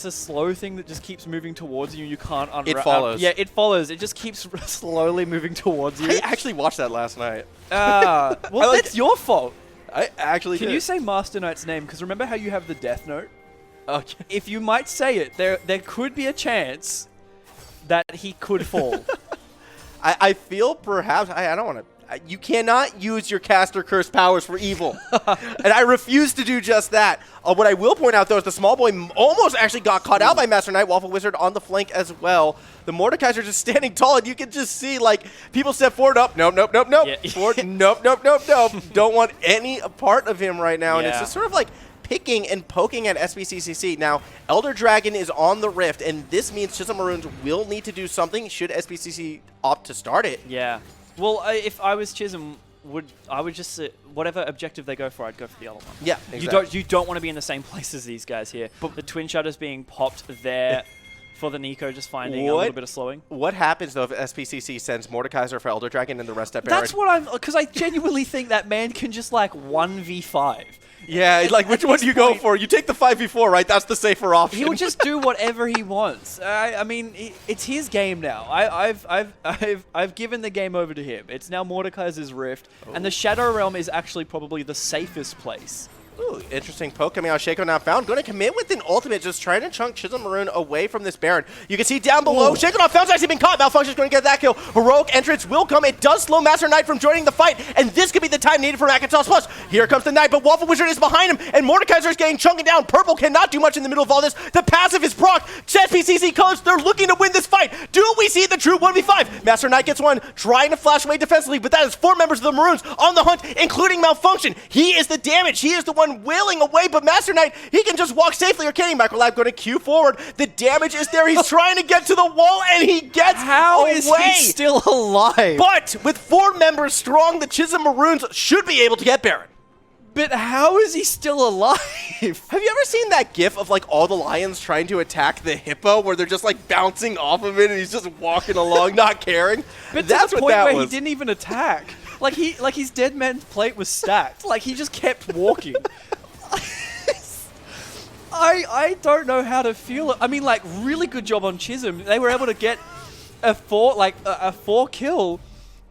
Speaker 2: a slow thing that just keeps moving towards you. You can't unwrap.
Speaker 1: It follows.
Speaker 2: Yeah, it follows. It just keeps slowly moving towards you.
Speaker 1: I actually watched that last night.
Speaker 2: Well, that's your fault.
Speaker 1: I actually
Speaker 2: Can
Speaker 1: did.
Speaker 2: you say Master Knight's name? Because remember how you have the Death Note?
Speaker 1: Okay.
Speaker 2: If you might say it, there could be a chance that he could fall.
Speaker 1: I feel perhaps I don't want to. You cannot use your caster curse powers for evil, and I refuse to do just that. What I will point out though is the small boy almost actually got caught out by Master Knight. Waffle Wizard on the flank as well. The Mordekaiser just standing tall, and you can just see like people step forward. Up, nope.
Speaker 2: Yeah.
Speaker 1: Forward, nope. Don't want any part of him right now, and it's
Speaker 2: Yeah.
Speaker 1: just sort of like picking and poking at SBCCC. Now, Elder Dragon is on the Rift, and this means Chisholm Maroons will need to do something should SBCC opt to start it.
Speaker 2: Yeah. Well, if I was Chisholm, I would just whatever objective they go for, I'd go for the other one.
Speaker 1: Yeah, exactly.
Speaker 2: You don't want to be in the same place as these guys here. But the Twin Shutters being popped there for the Nico, just finding a little bit of slowing.
Speaker 1: What happens though if SPCC sends Mordekaiser for Elder Dragon and the rest at Baron?
Speaker 2: That's what because I genuinely think that man can just like 1v5.
Speaker 1: Yeah, like which one do you go for? You take the 5v4, right? That's the safer option.
Speaker 2: He'll just do whatever he wants. I mean, it's his game now. I've given the game over to him. It's now Mordekaiser's Rift, and the Shadow Realm is actually probably the safest place.
Speaker 1: Ooh, interesting poke coming out. Shaco Not Found. Going to commit with an ultimate, just trying to chunk Chisholm Maroon away from this Baron. You can see down below,
Speaker 2: Ooh.
Speaker 1: Shaco Not Found's actually been caught. Malfunction's going to get that kill. Heroic entrance will come. It does slow Master Knight from joining the fight, and this could be the time needed for Macintosh Plus. Here comes the Knight, but Waffle Wizard is behind him, and Mordekaiser is getting chunking down. Purple cannot do much in the middle of all this. The passive is proc. SPCC colors, they're looking to win this fight. Do we see the true 1v5? Master Knight gets one, trying to flash away defensively, but that is 4 members of the Maroons on the hunt, including Malfunction. He is the damage. He is the one wailing away, but Master Knight, he can just walk safely. Or can he? Microlab going to Q forward. The damage is there. He's trying to get to the wall, and he gets
Speaker 2: How
Speaker 1: away.
Speaker 2: is he still alive?
Speaker 1: But with 4 members strong, the Chisholm Maroons should be able to get Baron.
Speaker 2: But how is he still alive?
Speaker 1: Have you ever seen that gif of like all the lions trying to attack the hippo where they're just like bouncing off of it and he's just walking along not caring?
Speaker 2: But
Speaker 1: that's
Speaker 2: to the
Speaker 1: what
Speaker 2: point
Speaker 1: that
Speaker 2: where
Speaker 1: was.
Speaker 2: he didn't even attack. Like his dead man's plate was stacked. Like he just kept walking. I don't know how to feel it. I mean, like, really good job on Chisholm. They were able to get a 4 kill,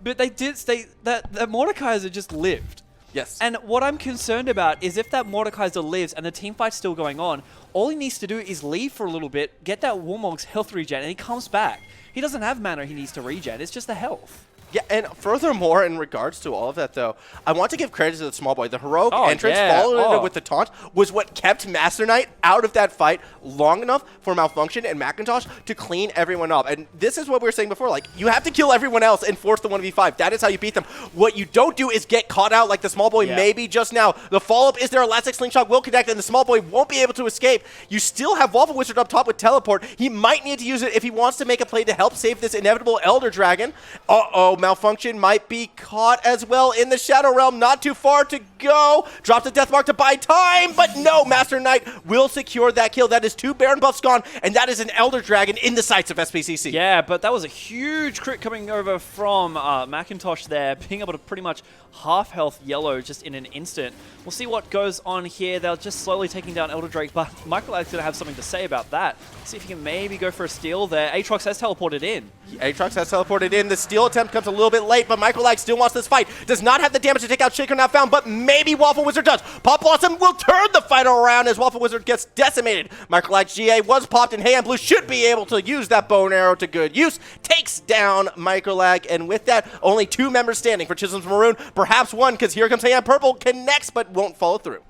Speaker 2: but they did stay that Mordekaiser just lived.
Speaker 1: Yes.
Speaker 2: And what I'm concerned about is if that Mordekaiser lives and the team fight's still going on, all he needs to do is leave for a little bit, get that Warmog's health regen, and he comes back. He doesn't have mana he needs to regen. It's just the health.
Speaker 1: Yeah, and furthermore, in regards to all of that, though, I want to give credit to the small boy. The heroic entrance, followed it with the taunt, was what kept Master Knight out of that fight long enough for Malfunction and Macintosh to clean everyone up. And this is what we were saying before. Like, you have to kill everyone else and force the 1v5. That is how you beat them. What you don't do is get caught out like the small boy maybe just now. The follow-up is their elastic slingshot will connect, and the small boy won't be able to escape. You still have Waffle Wizard up top with teleport. He might need to use it if he wants to make a play to help save this inevitable Elder Dragon. Uh-oh, Malfunction might be caught as well in the Shadow Realm. Not too far to go. Drops the Death Mark to buy time, but no, Master Knight will secure that kill. That is 2 Baron buffs gone, and that is an Elder Dragon in the sights of SPCC.
Speaker 2: Yeah, but that was a huge crit coming over from Macintosh there, being able to pretty much half health yellow just in an instant. We'll see what goes on here. They're just slowly taking down Elder Drake, but Microlag's going to have something to say about that. See if he can maybe go for a steal there. Aatrox has teleported in.
Speaker 1: Aatrox has teleported in. The steal attempt comes a little bit late, but Microlag still wants this fight. Does not have the damage to take out Shaker Not Found, but maybe Waffle Wizard does. Pop Blossom will turn the fight around as Waffle Wizard gets decimated. Microlag's GA was popped, and Hey and Blue should be able to use that bow and arrow to good use. Takes down Microlag, and with that, only 2 members standing for Chisholm's Maroon. Perhaps 1, because here comes Hey and Purple, connects, but won't follow through.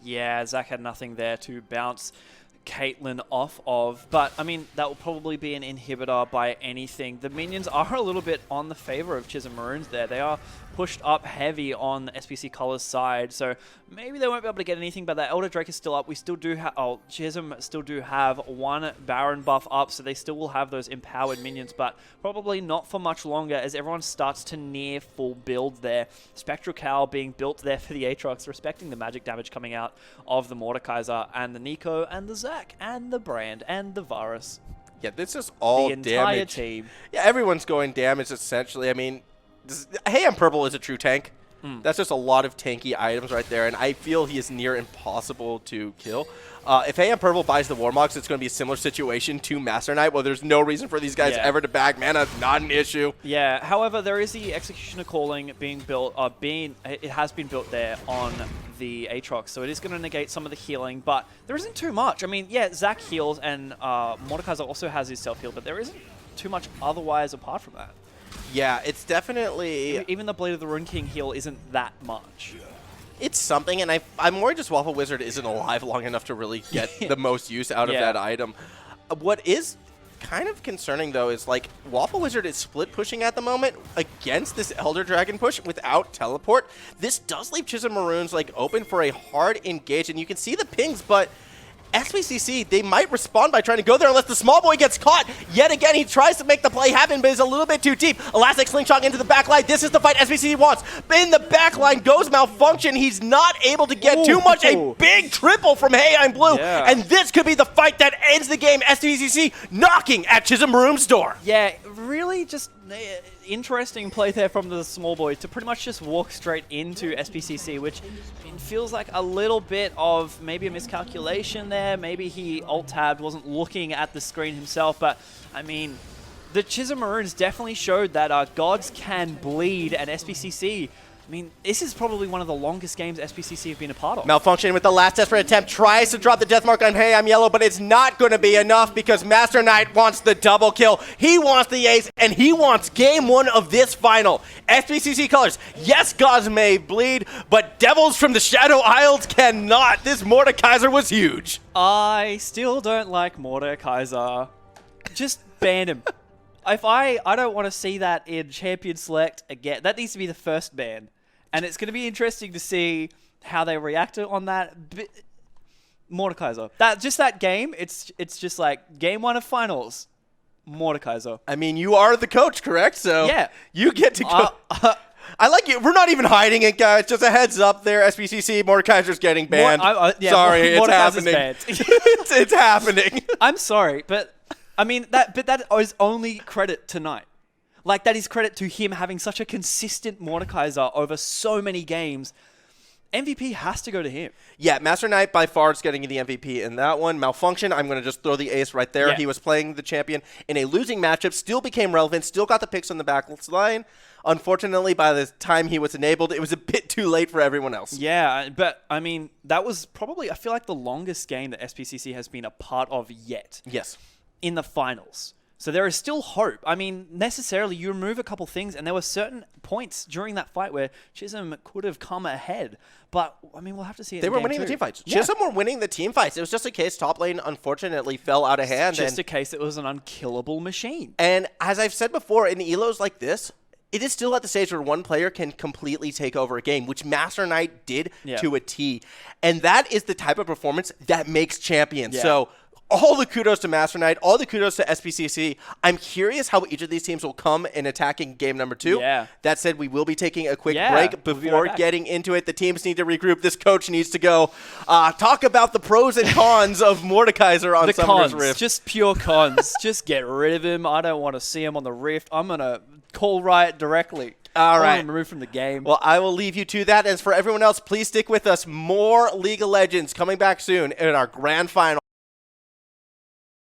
Speaker 2: Yeah, Zach had nothing there to bounce Caitlyn off of, but I mean that will probably be an inhibitor by anything. The minions are a little bit on the favor of Chisholm Maroons there. They are pushed up heavy on the SPC Colors side, so maybe they won't be able to get anything, but that Elder Drake is still up. We still do have, Chisholm still do have 1 Baron buff up, so they still will have those empowered minions, but probably not for much longer as everyone starts to near full build there. Spectral Cowl being built there for the Aatrox, respecting the magic damage coming out of the Mordekaiser and the Nico and the Zac and the Brand and the Varus.
Speaker 1: Yeah, this is all
Speaker 2: the entire
Speaker 1: damage.
Speaker 2: team.
Speaker 1: Yeah, everyone's going damage essentially. I mean, Hey and Purple is a true tank. That's just a lot of tanky items right there, and I feel he is near impossible to kill. If AM Purple buys the Warmogs, it's going to be a similar situation to Master Knight. Well, there's no reason for these guys ever to bag mana. It's not an issue.
Speaker 2: Yeah, however, there is the Executioner Calling being built, it has been built there on the Aatrox, so it is going to negate some of the healing, but there isn't too much. I mean, yeah, Zac heals, and Mordekaiser also has his self-heal, but there isn't too much otherwise apart from that.
Speaker 1: Yeah, it's definitely...
Speaker 2: Even the Blade of the Rune King heal isn't that much.
Speaker 1: It's something, and I'm worried just Waffle Wizard isn't alive long enough to really get the most use out of that item. What is kind of concerning, though, is like Waffle Wizard is split pushing at the moment against this Elder Dragon push without teleport. This does leave Chisholm Maroons like open for a hard engage, and you can see the pings, but SBCC, they might respond by trying to go there unless the small boy gets caught. Yet again, he tries to make the play happen, but is a little bit too deep. Elastic Slingshot into the backline. This is the fight SBCC wants. In the backline goes Malfunction. He's not able to get too much. A big triple from Hey I'm Blue.
Speaker 2: Yeah.
Speaker 1: And this could be the fight that ends the game. SBCC knocking at Chisholm Maroon's door.
Speaker 2: Yeah, really just interesting play there from the small boy to pretty much just walk straight into SPCC, which feels like a little bit of maybe a miscalculation there. Maybe he alt-tabbed, wasn't looking at the screen himself, but I mean, the Chisholm Maroons definitely showed that gods can bleed, and SPCC, I mean, this is probably one of the longest games SPCC have been a part of.
Speaker 1: Malfunction with the last desperate attempt tries to drop the death mark on Hey I'm Yellow, but it's not going to be enough because Master Knight wants the double kill. He wants the ace, and he wants game one of this final. SPCC colors, yes, gods may bleed, but devils from the Shadow Isles cannot. This Mordekaiser was huge.
Speaker 2: I still don't like Mordekaiser. Just ban him. I don't want to see that in Champion Select again. That needs to be the first ban. And it's going to be interesting to see how they react on that. Mordekaiser. That game, it's just like game one of finals. Mordekaiser.
Speaker 1: I mean, you are the coach, correct? So
Speaker 2: yeah,
Speaker 1: you get to go. I like it. We're not even hiding it, guys. Just a heads up there. SBCC, Mordekaiser's getting banned. Sorry, it's happening. It's happening.
Speaker 2: I'm sorry, but I mean that is only credit to Knight. Like, that is credit to him having such a consistent Mordekaiser over so many games. MVP has to go to him.
Speaker 1: Yeah, Master Knight by far is getting the MVP in that one. Malfunction, I'm going to just throw the ace right there. Yeah. He was playing the champion in a losing matchup, still became relevant, still got the picks on the back line. Unfortunately, by the time he was enabled, it was a bit too late for everyone else.
Speaker 2: Yeah, but, I mean, that was probably, I feel like, the longest game that SPCC has been a part of yet.
Speaker 1: Yes. In
Speaker 2: the finals. So there is still hope. I mean, necessarily, you remove a couple things, and there were certain points during that fight where Chisholm could have come ahead. But, I mean, we'll have to see it.
Speaker 1: They were winning the team fights. Yeah. Chisholm were winning the team fights. It was just a case top lane, unfortunately, fell out of hand.
Speaker 2: Just a case it was an unkillable machine.
Speaker 1: And as I've said before, in elos like this, it is still at the stage where one player can completely take over a game, which Master Knight did to a T. And that is the type of performance that makes champions. Yeah. So all the kudos to Master Knight, all the kudos to SPCC. I'm curious how each of these teams will come in attacking game number 2.
Speaker 2: Yeah.
Speaker 1: That said, we will be taking a quick break before getting into it. The teams need to regroup. This coach needs to go talk about the pros and cons of Mordekaiser on Summoner's Rift.
Speaker 2: Just pure cons. Just get rid of him. I don't want to see him on the Rift. I'm going to call Riot directly.
Speaker 1: All right.
Speaker 2: Removed from the game.
Speaker 1: Well, I will leave you to that. As for everyone else, please stick with us. More League of Legends coming back soon in our grand final.